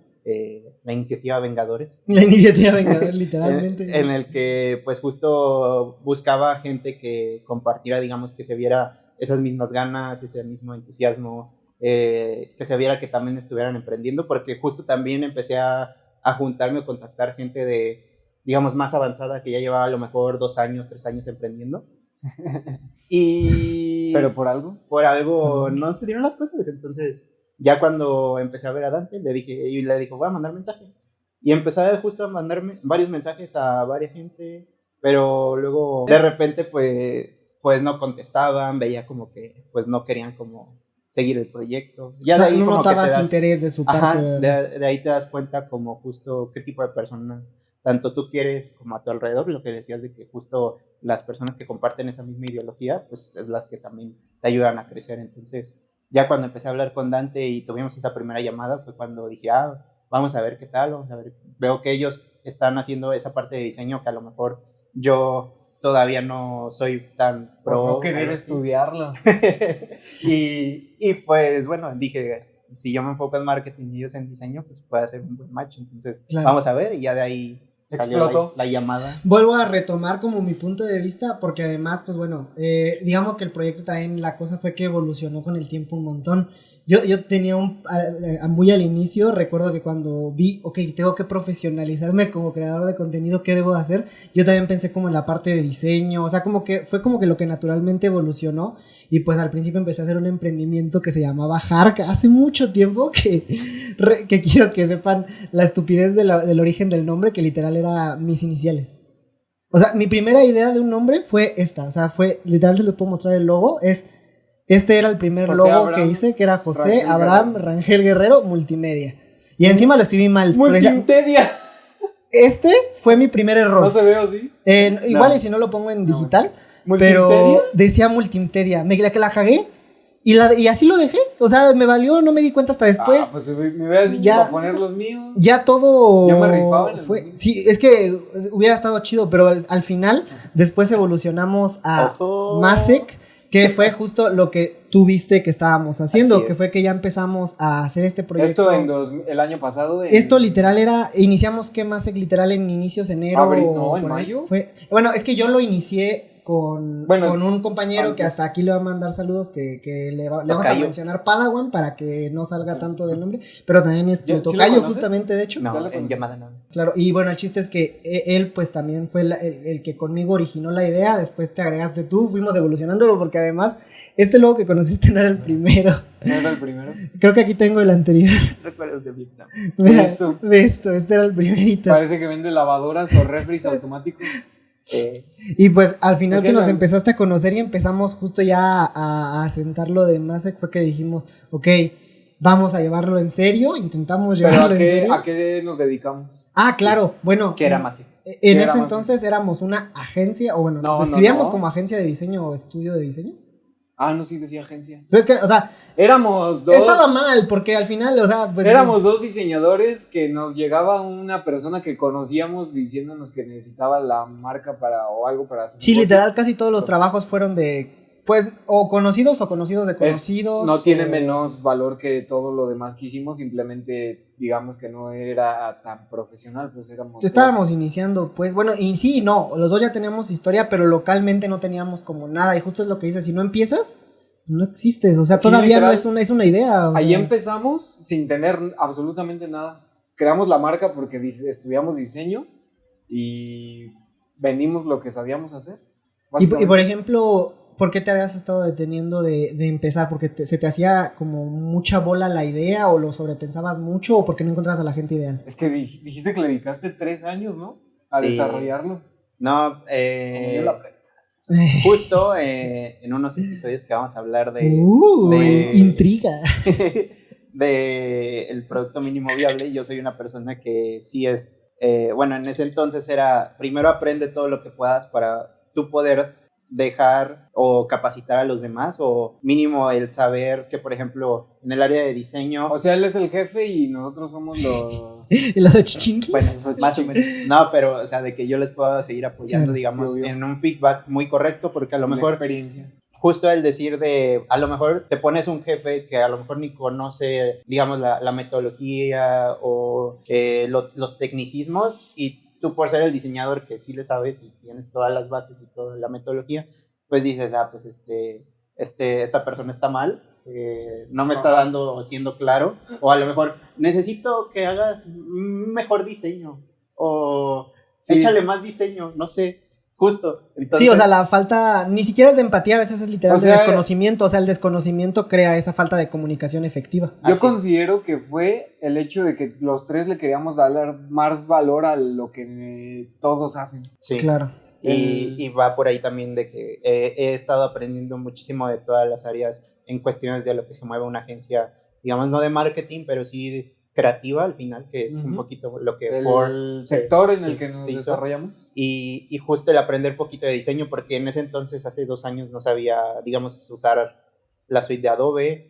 la iniciativa Vengadores. La iniciativa Vengadores, literalmente. en el que pues justo buscaba gente que compartiera, digamos, que se viera esas mismas ganas, ese mismo entusiasmo, que se viera que también estuvieran emprendiendo, porque justo también empecé a juntarme o contactar gente de, digamos, más avanzada, que ya llevaba a lo mejor 2 años, 3 años emprendiendo. Y ¿Pero por algo? por algo no se dieron las cosas. Entonces, ya cuando empecé a ver a Dante, le dijo, voy a mandar mensaje. Y empecé justo a mandarme varios mensajes a varias gente, pero luego de repente pues no contestaban, veía como que pues no querían como seguir el proyecto. Ya O sea, de ahí no como que notabas interés de su parte. ajá, ¿Verdad? de ahí te das cuenta como justo qué tipo de personas tanto tú quieres como a tu alrededor, lo que decías de que justo las personas que comparten esa misma ideología, pues es las que también te ayudan a crecer. Entonces, ya cuando empecé a hablar con Dante y tuvimos esa primera llamada, fue cuando dije, vamos a ver qué tal, vamos a ver. Veo que ellos están haciendo esa parte de diseño que a lo mejor yo todavía no soy tan Por pro. no querer estudiarlo. y pues bueno, dije, si yo me enfoco en marketing y ellos en diseño, pues puede ser un buen match. Entonces, Claro. vamos a ver, y ya de ahí salió Explotó. la llamada. Vuelvo a retomar como mi punto de vista, porque además, pues bueno, digamos que el proyecto también, la cosa fue que evolucionó con el tiempo un montón. Yo tenía muy al inicio, recuerdo que cuando vi, ok, tengo que profesionalizarme como creador de contenido, ¿qué debo hacer? Yo también pensé como en la parte de diseño, o sea, como que fue como que lo que naturalmente evolucionó, y pues al principio empecé a hacer un emprendimiento que se llamaba Hark, hace mucho tiempo, que quiero que sepan la estupidez del origen del nombre, que literal era mis iniciales. O sea, mi primera idea de un nombre fue esta, o sea, fue, literal se les puedo mostrar el logo, este era el primer José logo Abraham que hice, que era José Rangel Abraham Guerrero. Rangel Guerrero Multimedia. Y encima lo escribí mal. Pero decía, Multimedia. este fue mi primer error. No se ve así. Igual No. y si no lo pongo en digital, ¿Multimedia? pero decía Multimedia. Que la cagué y así lo dejé. O sea, me valió, no me di cuenta hasta después. Pues me hubieras dicho ya- para poner los míos. Ya todo Yo me rifaba en el fue, mundo. sí, es que hubiera estado chido, pero al final después evolucionamos a Ojo. Masek, que fue justo lo que tú viste que estábamos haciendo, Así que es. fue que ya empezamos a hacer este proyecto. Esto el año pasado. Esto literal iniciamos que Masek literal en inicios de enero. Abril, no, en por ahí. mayo. Bueno, es que yo lo inicié con un compañero antes. que hasta aquí le va a mandar saludos, que le vamos a Tocayo. mencionar Padawan para que no salga tanto del nombre, pero también es ¿Sí tu lo tocayo conoces? justamente, de hecho. No, ¿Ya lo en conoces? llamada no. Claro, y bueno, el chiste es que él pues también fue el que conmigo originó la idea, después te agregaste tú, fuimos evolucionándolo, porque además este logo que conociste no era el primero. ¿No era el primero? Creo que aquí tengo el anterior. Recuerdos de Vietnam. Mira, Eso. ve esto, este era el primerito. Parece que vende lavadoras o refris automáticos. Y pues al final Pues que ya nos la- empezaste a conocer y empezamos justo ya a sentarlo de Masek, fue que dijimos, ok, vamos a llevarlo en serio, intentamos ¿Pero llevarlo a en serio. qué nos dedicamos? Ah, claro, bueno. Que era más. En ¿Qué ese era Masek? entonces éramos una agencia, o bueno, No, nos escribíamos no. como agencia de diseño o estudio de diseño. Ah, no, sí decía agencia. ¿Sabes qué? O sea, Éramos dos. estaba mal, porque al final, o sea, pues. Éramos dos diseñadores que nos llegaba una persona que conocíamos diciéndonos que necesitaba la marca o algo para su Sí, negocio. literal, casi todos los trabajos fueron de, pues, o conocidos de conocidos. No tiene o- menos valor que todo lo demás que hicimos, simplemente digamos que no era tan profesional, pues éramos Estábamos dos. iniciando, pues, bueno, y sí y no, los dos ya teníamos historia, pero localmente no teníamos como nada, y justo es lo que dices, si no empiezas, no existes, o sea, Sí, todavía literal. es una idea. O Ahí sea. empezamos sin tener absolutamente nada. Creamos la marca porque estudiamos diseño y vendimos lo que sabíamos hacer. Y por ejemplo, ¿por qué te habías estado deteniendo de empezar? ¿Porque se te hacía como mucha bola la idea o lo sobrepensabas mucho o porque no encontrabas a la gente ideal? Es que dijiste que le dedicaste 3 años, ¿no? A Sí. desarrollarlo. No, Como yo la pre- justo en unos episodios que vamos a hablar de Intriga. de el producto mínimo viable, yo soy una persona que sí es, bueno, en ese entonces era, primero aprende todo lo que puedas para tú poder dejar o capacitar a los demás, o mínimo el saber que, por ejemplo, en el área de diseño, O sea, él es el jefe y nosotros somos los... ¿Y los de Chichinquis? bueno, más o menos, no, pero, o sea, de que yo les puedo seguir apoyando, Claro, digamos, sí, obvio. en un feedback muy correcto, porque a lo la mejor experiencia. justo el decir de, a lo mejor te pones un jefe que a lo mejor ni conoce, digamos, la metodología o los tecnicismos, y tú por ser el diseñador que sí le sabes y tienes todas las bases y toda la metodología, pues dices, pues esta persona está mal, no me está dando o siendo claro, o a lo mejor necesito que hagas mejor diseño, o échale más diseño, no sé, justo. Entonces, sí, o sea, la falta, ni siquiera es de empatía, a veces es literal de desconocimiento, o sea, el desconocimiento crea esa falta de comunicación efectiva. Yo considero que fue el hecho de que los tres le queríamos dar más valor a lo que todos hacen. Sí, claro. Y va por ahí también de que he estado aprendiendo muchísimo de todas las áreas en cuestiones de lo que se mueve una agencia, digamos, no de marketing, pero sí creativa al final, que es un poquito lo que el sector en el que nos desarrollamos. Y justo el aprender poquito de diseño, porque en ese entonces, hace 2 años, no sabía, digamos, usar la suite de Adobe.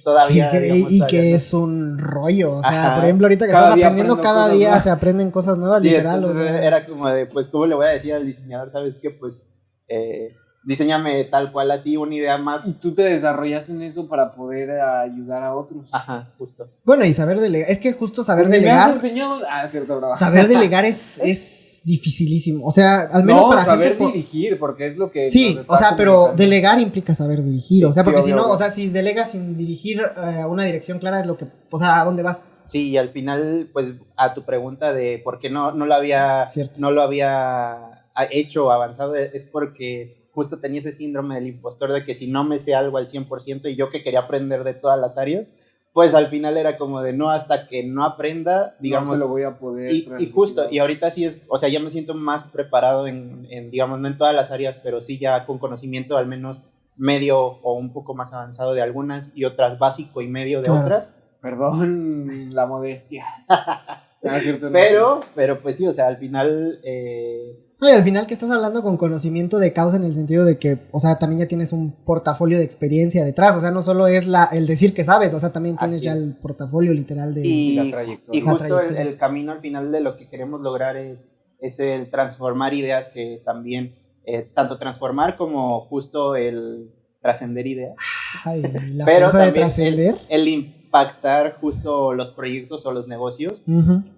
Todavía, que es un rollo, o sea, por ejemplo, ahorita que estás aprendiendo, cada día se aprenden cosas nuevas, literal. Entonces era como de, pues, ¿cómo le voy a decir al diseñador? ¿Sabes qué? Pues, diseñame tal cual así, una idea más. Y tú te desarrollaste en eso para poder ayudar a otros. Ajá, justo. Bueno, y saber delegar, es que justo saber delegar. Me has enseñado... cierto, bravo. Saber delegar es dificilísimo, o sea, al menos para saber dirigir, porque es lo que sí, o sea, pero delegar implica saber dirigir, sí, o sea, porque sí, si no, obvio. o sea, si delegas sin dirigir una dirección clara es lo que, o sea, ¿a dónde vas? Sí, y al final, pues, a tu pregunta de por qué no lo había hecho o avanzado, es porque justo tenía ese síndrome del impostor de que si no me sé algo al 100% y yo que quería aprender de todas las áreas, pues al final era como de no, hasta que no aprenda, digamos. No se lo voy a poder. Y justo, y ahorita sí es, o sea, ya me siento más preparado en, digamos, no en todas las áreas, pero sí ya con conocimiento al menos medio o un poco más avanzado de algunas y otras básico y medio de otras. Perdón la modestia. Pero pues sí, o sea, al final... No, y al final que estás hablando con conocimiento de causa en el sentido de que, o sea, también ya tienes un portafolio de experiencia detrás, o sea, no solo es el decir que sabes, o sea, también tienes ya el portafolio literal de la trayectoria. Y justo el camino al final de lo que queremos lograr es el transformar ideas, que también, tanto transformar como justo el trascender ideas. Ay, la pero fuerza de trascender. El impactar justo los proyectos o los negocios,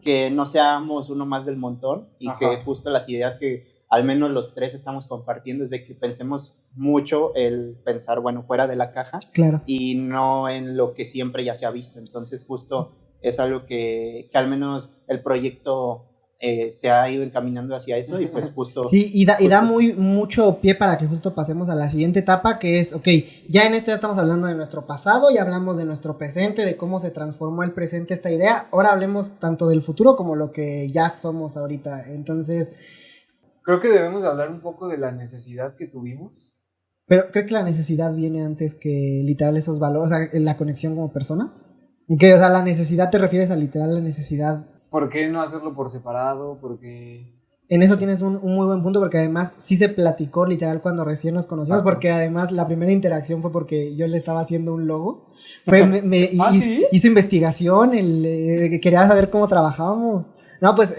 que no seamos uno más del montón y que justo las ideas que al menos los tres estamos compartiendo es de que pensemos mucho el pensar, bueno, fuera de la caja, claro, y no en lo que siempre ya se ha visto. Entonces justo es algo que al menos el proyecto se ha ido encaminando hacia eso y pues justo... Sí, y da mucho pie para que justo pasemos a la siguiente etapa, que es, ok, ya en esto ya estamos hablando de nuestro pasado, ya hablamos de nuestro presente, de cómo se transformó el presente esta idea, ahora hablemos tanto del futuro como lo que ya somos ahorita. Entonces... creo que debemos hablar un poco de la necesidad que tuvimos. Pero creo que la necesidad viene antes que literal esos valores, o sea, la conexión como personas. Y que, o sea, la necesidad te refieres a literal la necesidad... ¿Por qué no hacerlo por separado? Porque... en eso tienes un muy buen punto, porque además sí se platicó literal cuando recién nos conocimos, porque además la primera interacción fue porque yo le estaba haciendo un logo. ¿Sí? Hizo investigación, quería saber cómo trabajábamos. No, pues...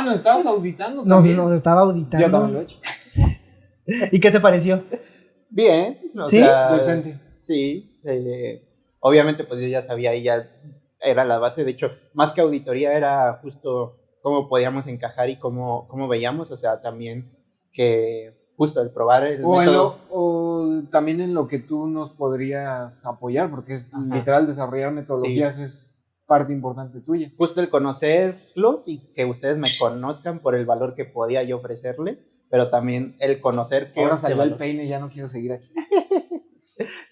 nos estabas auditando. Nos estaba auditando. Yo también lo he hecho. ¿Y qué te pareció? Bien. ¿Sí? Decente. Sí. Obviamente pues yo ya sabía y ya era la base. De hecho, más que auditoría era justo cómo podíamos encajar y cómo veíamos. O sea, también que justo el probar el método. O también en lo que tú nos podrías apoyar, porque es literal desarrollar metodologías es parte importante tuya. Justo el conocerlos y que ustedes me conozcan por el valor que podía yo ofrecerles, pero también el conocer que... ahora salió el peine, ya no quiero seguir aquí.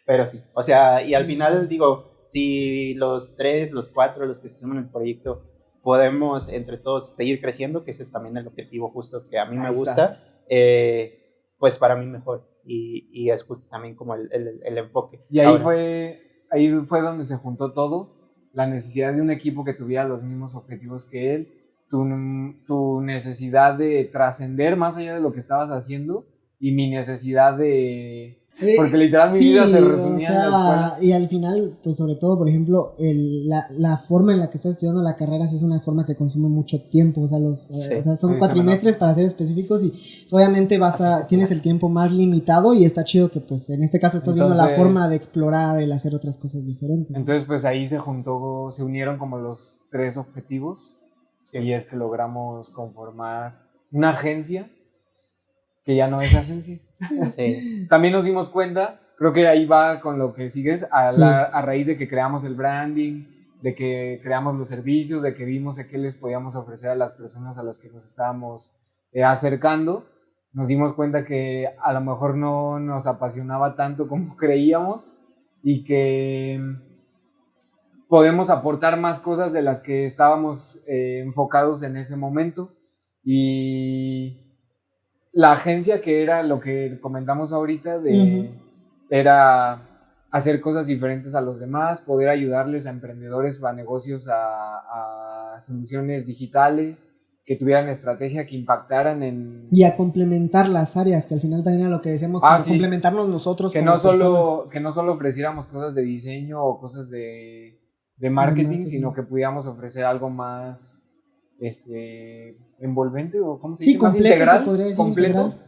Pero sí, o sea, y al final digo, si los 3, los 4, los que se suman al proyecto, podemos entre todos seguir creciendo, que ese es también el objetivo justo que a mí me gusta, pues para mí mejor. Y es justo también como el enfoque. Y ahí fue donde se juntó todo, la necesidad de un equipo que tuviera los mismos objetivos que él, tu necesidad de trascender más allá de lo que estabas haciendo y mi necesidad de... porque literal mi vida se resumía en la escuela. Y al final, pues sobre todo, por ejemplo, la forma en la que estás estudiando la carrera sí es una forma que consume mucho tiempo, o sea, son cuatrimestres para ser específicos y obviamente tienes el tiempo más limitado y está chido que pues en este caso estás viendo la forma de explorar, el hacer otras cosas diferentes. Entonces pues ahí se unieron como los 3 objetivos y es que logramos conformar una agencia que ya no es agencia. Sí. También nos dimos cuenta creo que ahí va con lo que sigues, Sí. a raíz de que creamos el branding, de que creamos los servicios, de que vimos a qué les podíamos ofrecer a las personas a las que nos estábamos acercando, nos dimos cuenta que a lo mejor no nos apasionaba tanto como creíamos y que podemos aportar más cosas de las que estábamos enfocados en ese momento. Y la agencia, que era lo que comentamos ahorita, era hacer cosas diferentes a los demás, poder ayudarles a emprendedores o a negocios a soluciones digitales, que tuvieran estrategia, que impactaran en... Y a complementar las áreas, que al final también era lo que decíamos, como sí. complementarnos nosotros que como no solo personas. Que no solo ofreciéramos cosas de diseño o cosas de marketing, sino que pudiéramos ofrecer algo más envolvente, o ¿cómo se dice? Completo, más integral, se podría decir, completo. integral.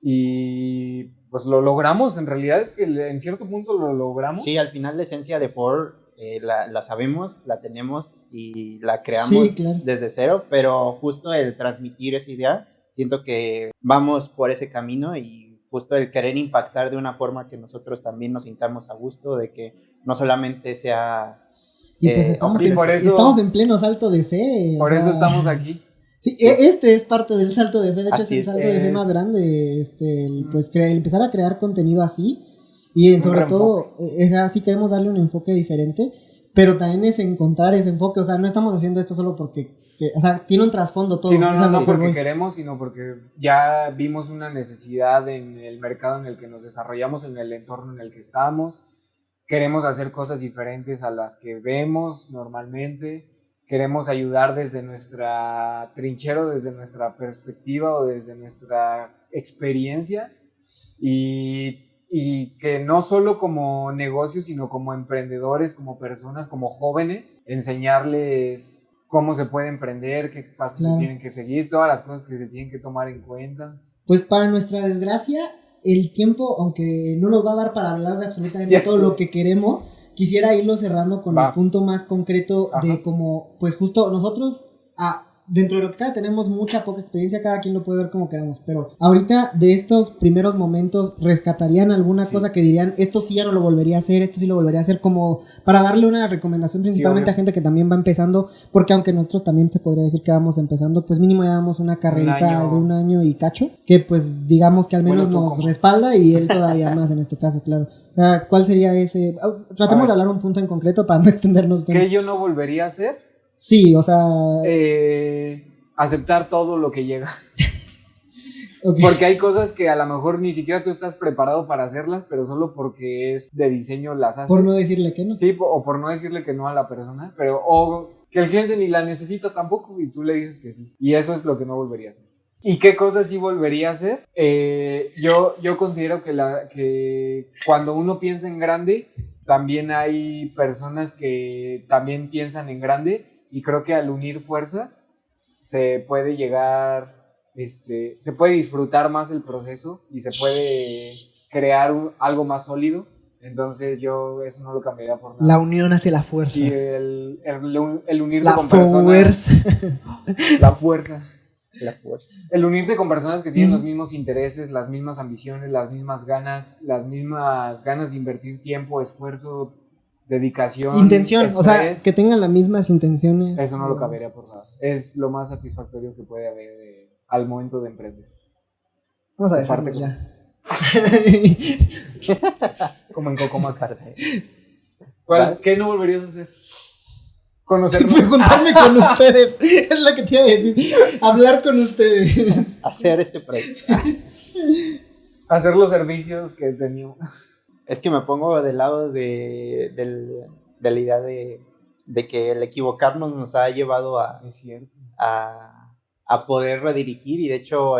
Y pues lo logramos, en realidad es que en cierto punto lo logramos. Sí, al final la esencia de Ford la sabemos, la tenemos y la creamos claro. desde cero, pero justo el transmitir esa idea, siento que vamos por ese camino y justo el querer impactar de una forma que nosotros también nos sintamos a gusto, de que no solamente sea... Y pues estamos en pleno salto de fe. Por eso estamos aquí. Sí, este es parte del salto de fe, de hecho Así es el salto de fe más grande, pues empezar a crear contenido así y sobre todo, así queremos darle un enfoque diferente, pero también es encontrar ese enfoque, o sea, no estamos haciendo esto solo porque, o sea, tiene un trasfondo todo. Sí, no porque queremos, sino porque ya vimos una necesidad en el mercado en el que nos desarrollamos, en el entorno en el que estamos, queremos hacer cosas diferentes a las que vemos normalmente. Queremos ayudar desde nuestra trinchera, desde nuestra perspectiva o desde nuestra experiencia y que no solo como negocio, sino como emprendedores, como personas, como jóvenes, enseñarles cómo se puede emprender, qué pasos se tienen que seguir, todas las cosas que se tienen que tomar en cuenta. Pues para nuestra desgracia, el tiempo, aunque no nos va a dar para hablar de absolutamente todo lo que queremos, quisiera irlo cerrando con el punto más concreto de como, pues justo nosotros, dentro de lo que cada tenemos poca experiencia, cada quien lo puede ver como queramos, pero ahorita de estos primeros momentos, ¿rescatarían alguna cosa que dirían, esto sí ya no lo volvería a hacer, esto sí lo volvería a hacer, como para darle una recomendación principalmente a gente que también va empezando, porque aunque nosotros también se podría decir que vamos empezando, pues mínimo ya damos una carrerita de 1 año y cacho, que pues digamos que al menos nos respalda y él todavía más en este caso, claro. O sea, ¿cuál sería ese? Tratemos de hablar un punto en concreto para no extendernos tanto. ¿Qué yo no volvería a hacer? Sí, o sea... aceptar todo lo que llega. Porque hay cosas que a lo mejor ni siquiera tú estás preparado para hacerlas, pero solo porque es de diseño las haces. Por no decirle que no. Sí, o por no decirle que no a la persona, pero o que el cliente ni la necesita tampoco y tú le dices que sí. Y eso es lo que no volvería a hacer. ¿Y qué cosas sí volvería a hacer? Yo considero que cuando uno piensa en grande, también hay personas que también piensan en grande. Y creo que al unir fuerzas se puede llegar, se puede disfrutar más el proceso y se puede crear algo más sólido. Entonces yo eso no lo cambiaría por nada. La unión hace la fuerza. Sí, el unirte con personas. La fuerza. El unirte con personas que tienen los mismos intereses, las mismas ambiciones, las mismas ganas de invertir tiempo, esfuerzo, dedicación, intención, estrés, o sea, que tengan las mismas intenciones. Eso no lo cambiaría por nada. Es lo más satisfactorio que puede haber al momento de emprender. Vamos a besarnos ya. Como en Coco Macarde. ¿Qué no volverías a hacer? Conocernos. Juntarme con ustedes. Es lo que te iba a decir. Hablar con ustedes. Hacer este proyecto. Hacer los servicios que teníamos. Es que me pongo del lado de la idea de que el equivocarnos nos ha llevado a poder redirigir y de hecho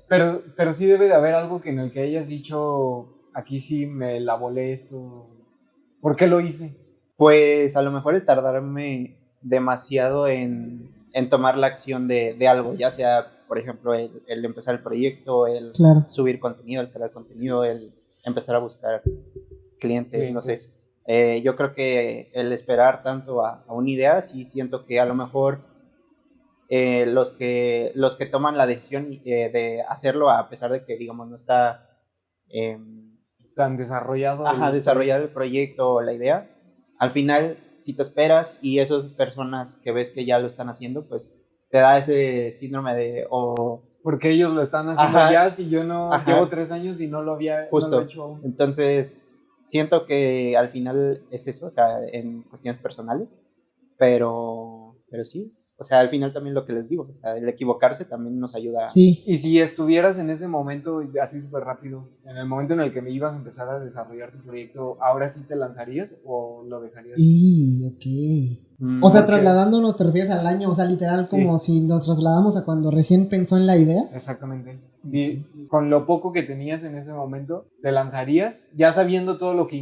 Pero sí debe de haber algo en el que hayas dicho, aquí sí me la volé esto. ¿Por qué lo hice? Pues a lo mejor el tardarme demasiado en tomar la acción de algo, ya sea, por ejemplo, el empezar el proyecto, el subir contenido, el crear contenido, el empezar a buscar clientes, no sé. Yo creo que el esperar tanto a una idea, sí siento que a lo mejor los que toman la decisión de hacerlo, a pesar de que, digamos, no está tan desarrollado. Ajá, desarrollar el proyecto o la idea. Al final, si te esperas y esas personas que ves que ya lo están haciendo, pues te da ese síndrome de... Porque ellos lo están haciendo Ajá. ya, si yo no Ajá. llevo 3 años y no lo había Justo. no lo he hecho aún. Entonces, siento que al final es eso, o sea, en cuestiones personales, pero sí. O sea, al final también lo que les digo, o sea, el equivocarse también nos ayuda. Sí. Y si estuvieras en ese momento, así súper rápido, en el momento en el que me ibas a empezar a desarrollar tu proyecto, ¿ahora sí te lanzarías o lo dejarías? Ok. O sea, trasladándonos, ¿te refieres al año? O sea, literal, como si nos trasladamos a cuando recién pensó en la idea. Exactamente. Y con lo poco que tenías en ese momento, ¿te lanzarías? Ya sabiendo todo lo que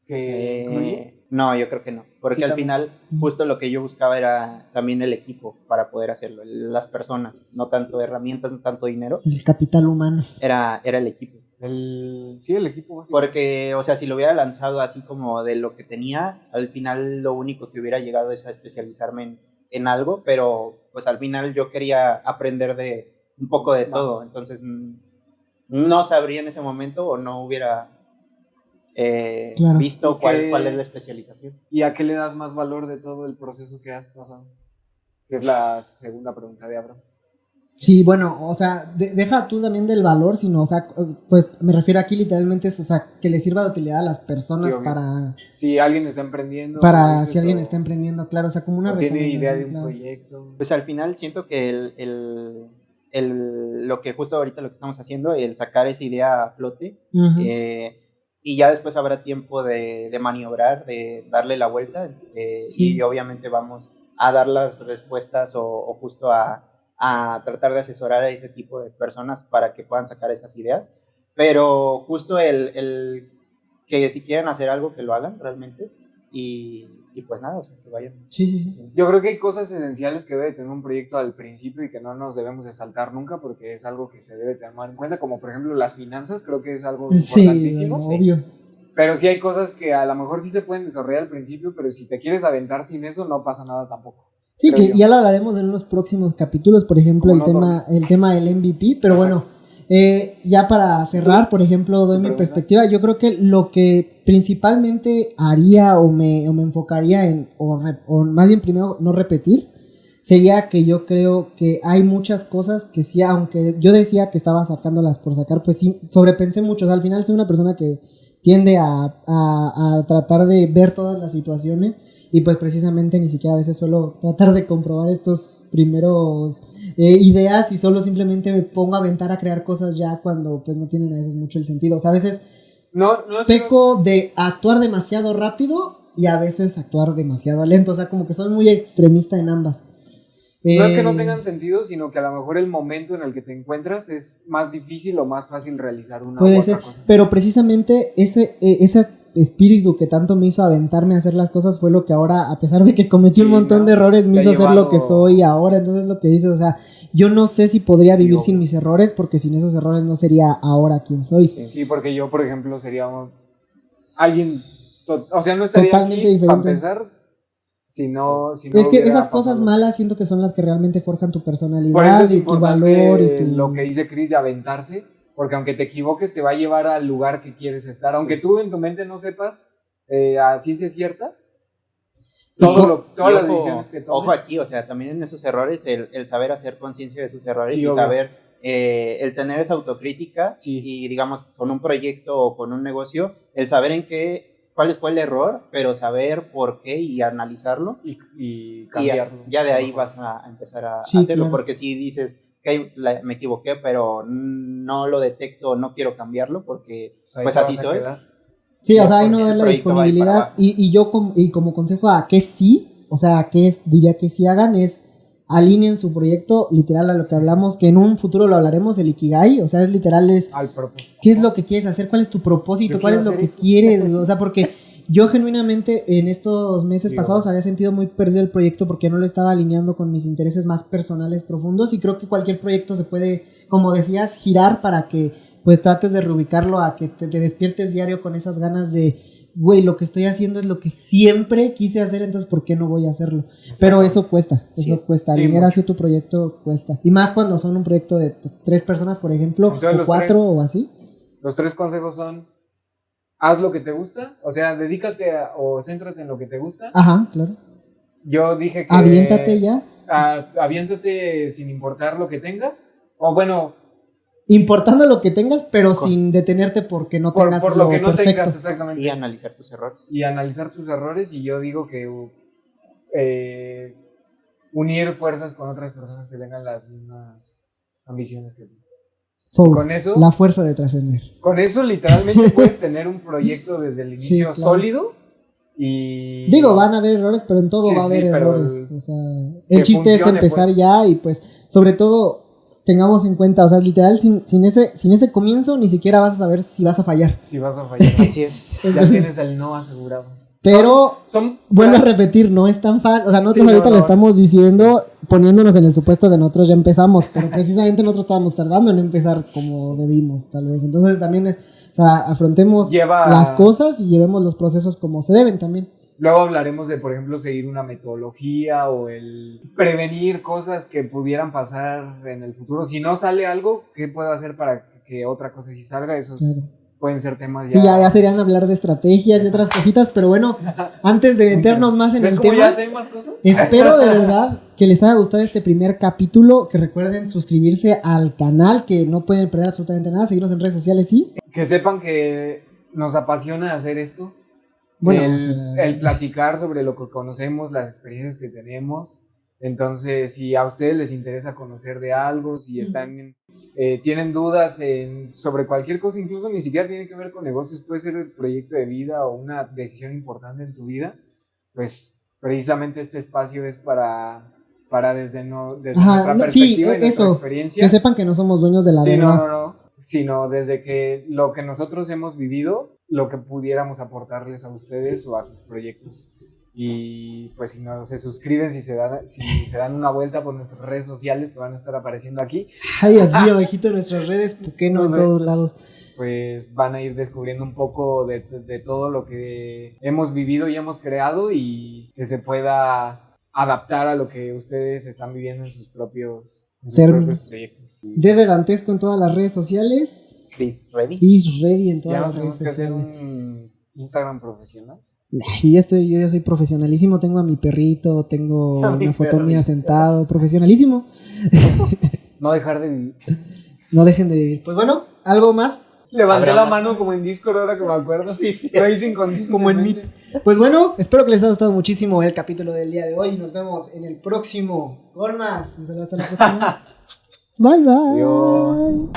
incluye. No, yo creo que no. Porque al final, justo lo que yo buscaba era también el equipo para poder hacerlo. Las personas, no tanto herramientas, no tanto dinero. El capital humano. Era el equipo. El equipo básico. Porque, o sea, si lo hubiera lanzado así como de lo que tenía, al final lo único que hubiera llegado es a especializarme en algo, pero pues al final yo quería aprender de un poco de todo. Entonces, no sabría en ese momento o no hubiera visto cuál es la especialización. ¿Y a qué le das más valor de todo el proceso que has pasado? Que es la segunda pregunta de Abraham. Sí, bueno, o sea, deja tú también del valor, sino, o sea, pues me refiero aquí literalmente, o sea, que le sirva de utilidad a las personas para... Si alguien está emprendiendo. Para si alguien está emprendiendo, claro, o sea, como una tiene idea de un proyecto. Pues al final siento que lo que justo ahorita lo que estamos haciendo, el sacar esa idea a flote, y ya después habrá tiempo de maniobrar, de darle la vuelta, y obviamente vamos a dar las respuestas o justo a tratar de asesorar a ese tipo de personas para que puedan sacar esas ideas, pero justo el que si quieren hacer algo que lo hagan realmente y pues nada, o sea, que vayan. Sí. Yo creo que hay cosas esenciales que debe tener un proyecto al principio y que no nos debemos de saltar nunca porque es algo que se debe tener en cuenta, como por ejemplo las finanzas, creo que es algo importantísimo. Sí, obvio. Pero sí hay cosas que a lo mejor sí se pueden desarrollar al principio, pero si te quieres aventar sin eso no pasa nada tampoco. Sí, que ya lo hablaremos en unos próximos capítulos, por ejemplo, el tema del MVP, pero bueno, ya para cerrar, por ejemplo, doy mi perspectiva. Yo creo que lo que principalmente haría o me enfocaría en, o más bien primero no repetir, sería que yo creo que hay muchas cosas que sí, aunque yo decía que estaba sacándolas por sacar, pues sí, sobrepensé mucho. O sea, al final soy una persona que tiende a tratar de ver todas las situaciones. Y pues precisamente ni siquiera a veces suelo tratar de comprobar estos primeros ideas y solo simplemente me pongo a aventar a crear cosas ya cuando pues no tienen a veces mucho el sentido. O sea, a veces peco de actuar demasiado rápido y a veces actuar demasiado lento. O sea, como que soy muy extremista en ambas. No es que no tengan sentido, sino que a lo mejor el momento en el que te encuentras es más difícil o más fácil realizar una puede u ser, otra cosa. Pero precisamente ese espíritu que tanto me hizo aventarme a hacer las cosas fue lo que ahora, a pesar de que cometí un montón de errores, me hizo ser lo que soy ahora. Entonces lo que dices, o sea, yo no sé si podría vivir sin mis errores, porque sin esos errores no sería ahora quien soy. Sí, porque yo, por ejemplo, sería alguien, o sea, no estaría totalmente aquí diferente. para empezar si no es que esas cosas malas siento que son las que realmente forjan tu personalidad. Por eso es y tu valor y lo que dice Chris de aventarse. Porque aunque te equivoques, te va a llevar al lugar que quieres estar. Aunque tú en tu mente no sepas a ciencia cierta todas las decisiones que tomes. Ojo aquí, o sea, también en esos errores, el saber hacer conciencia de sus errores y saber, el tener esa autocrítica y digamos, con un proyecto o con un negocio, el saber cuál fue el error, pero saber por qué y analizarlo. Y cambiarlo. Y ya de ahí vas a empezar a hacerlo, claro. Porque si dices... me equivoqué, pero no lo detecto, no quiero cambiarlo porque pues así soy. Sí, o sea, ahí no da la disponibilidad y yo como consejo a que sí, o sea, que diría que sí hagan es alineen su proyecto literal a lo que hablamos, que en un futuro lo hablaremos, el Ikigai, o sea, es literal al propósito. ¿Qué es lo que quieres hacer? ¿Cuál es tu propósito? ¿Cuál es lo que quieres? O sea, porque yo genuinamente en estos meses pasados había sentido muy perdido el proyecto porque no lo estaba alineando con mis intereses más personales profundos y creo que cualquier proyecto se puede, como decías, girar para que pues trates de reubicarlo a que te despiertes diario con esas ganas de, güey, lo que estoy haciendo es lo que siempre quise hacer, entonces ¿por qué no voy a hacerlo? Pero eso cuesta, alinear así tu proyecto cuesta. Y más cuando son un proyecto de 3 personas, por ejemplo, o 4 o así. Los 3 consejos son: haz lo que te gusta, o sea, dedícate o céntrate en lo que te gusta. Ajá, claro. Yo dije que... Aviéntate ya. Aviéntate sin importar lo que tengas. O bueno... Importando lo que tengas, pero sin detenerte porque no tengas por lo que no perfecto. tengas, exactamente. Y analizar tus errores. Y analizar tus errores, y yo digo que unir fuerzas con otras personas que tengan las mismas ambiciones que tú. Con eso, la fuerza de trascender. Con eso literalmente puedes tener un proyecto desde el inicio, claro, sólido. Y digo, van a haber errores, pero en todo va a haber errores. O sea, el chiste es empezar pues ya, y pues, sobre todo, tengamos en cuenta, o sea, literal, sin ese comienzo, ni siquiera vas a saber si vas a fallar. Si vas a fallar. Así es. Ya tienes el no asegurado. Pero, vuelvo a repetir, no es tan fácil. O sea, nosotros ahorita lo estamos diciendo, poniéndonos en el supuesto de nosotros ya empezamos, pero precisamente nosotros estábamos tardando en empezar como debimos, tal vez. Entonces también o sea, afrontemos las cosas y llevemos los procesos como se deben también. Luego hablaremos de, por ejemplo, seguir una metodología o el prevenir cosas que pudieran pasar en el futuro. Si no sale algo, ¿qué puedo hacer para que otra cosa sí salga? Esos pueden ser temas ya... Sí, ya serían hablar de estrategias y otras cositas, pero bueno, antes de meternos más en el tema, ya sé más cosas? Espero de verdad que les haya gustado este primer capítulo, que recuerden suscribirse al canal, que no pueden perder absolutamente nada, seguirnos en redes sociales, ¿sí? Que sepan que nos apasiona hacer esto. Bueno, el platicar sobre lo que conocemos, las experiencias que tenemos. Entonces, si a ustedes les interesa conocer de algo, si tienen dudas sobre cualquier cosa, incluso ni siquiera tiene que ver con negocios, puede ser el proyecto de vida o una decisión importante en tu vida, pues precisamente este espacio es para desde nuestra perspectiva y nuestra experiencia. Que sepan que no somos dueños de la verdad. No, sino desde que lo que nosotros hemos vivido, lo que pudiéramos aportarles a ustedes o a sus proyectos. Y pues si no se suscriben, si se dan una vuelta por nuestras redes sociales que van a estar apareciendo aquí. Ay, aquí abajito nuestras redes, ¿por qué no en todos lados? Pues van a ir descubriendo un poco de todo lo que hemos vivido y hemos creado, y que se pueda adaptar a lo que ustedes están viviendo en sus propios proyectos. Dede Dantesco en todas las redes sociales. Chris Ready en todas las redes sociales. ¿Ya no tenemos que hacer un Instagram profesional? Yo soy profesionalísimo, tengo a mi perrito, tengo una foto mía sentado, profesionalísimo. No dejar de vivir. No dejen de vivir. Pues bueno, ¿algo más? Levanté la mano como en Discord ahora que me acuerdo. Sí. Lo hice inconscientemente. Como en Meet. Pues bueno, espero que les haya gustado muchísimo el capítulo del día de hoy. Nos vemos en el próximo. Con más. Hasta la próxima. Bye, bye. Adiós.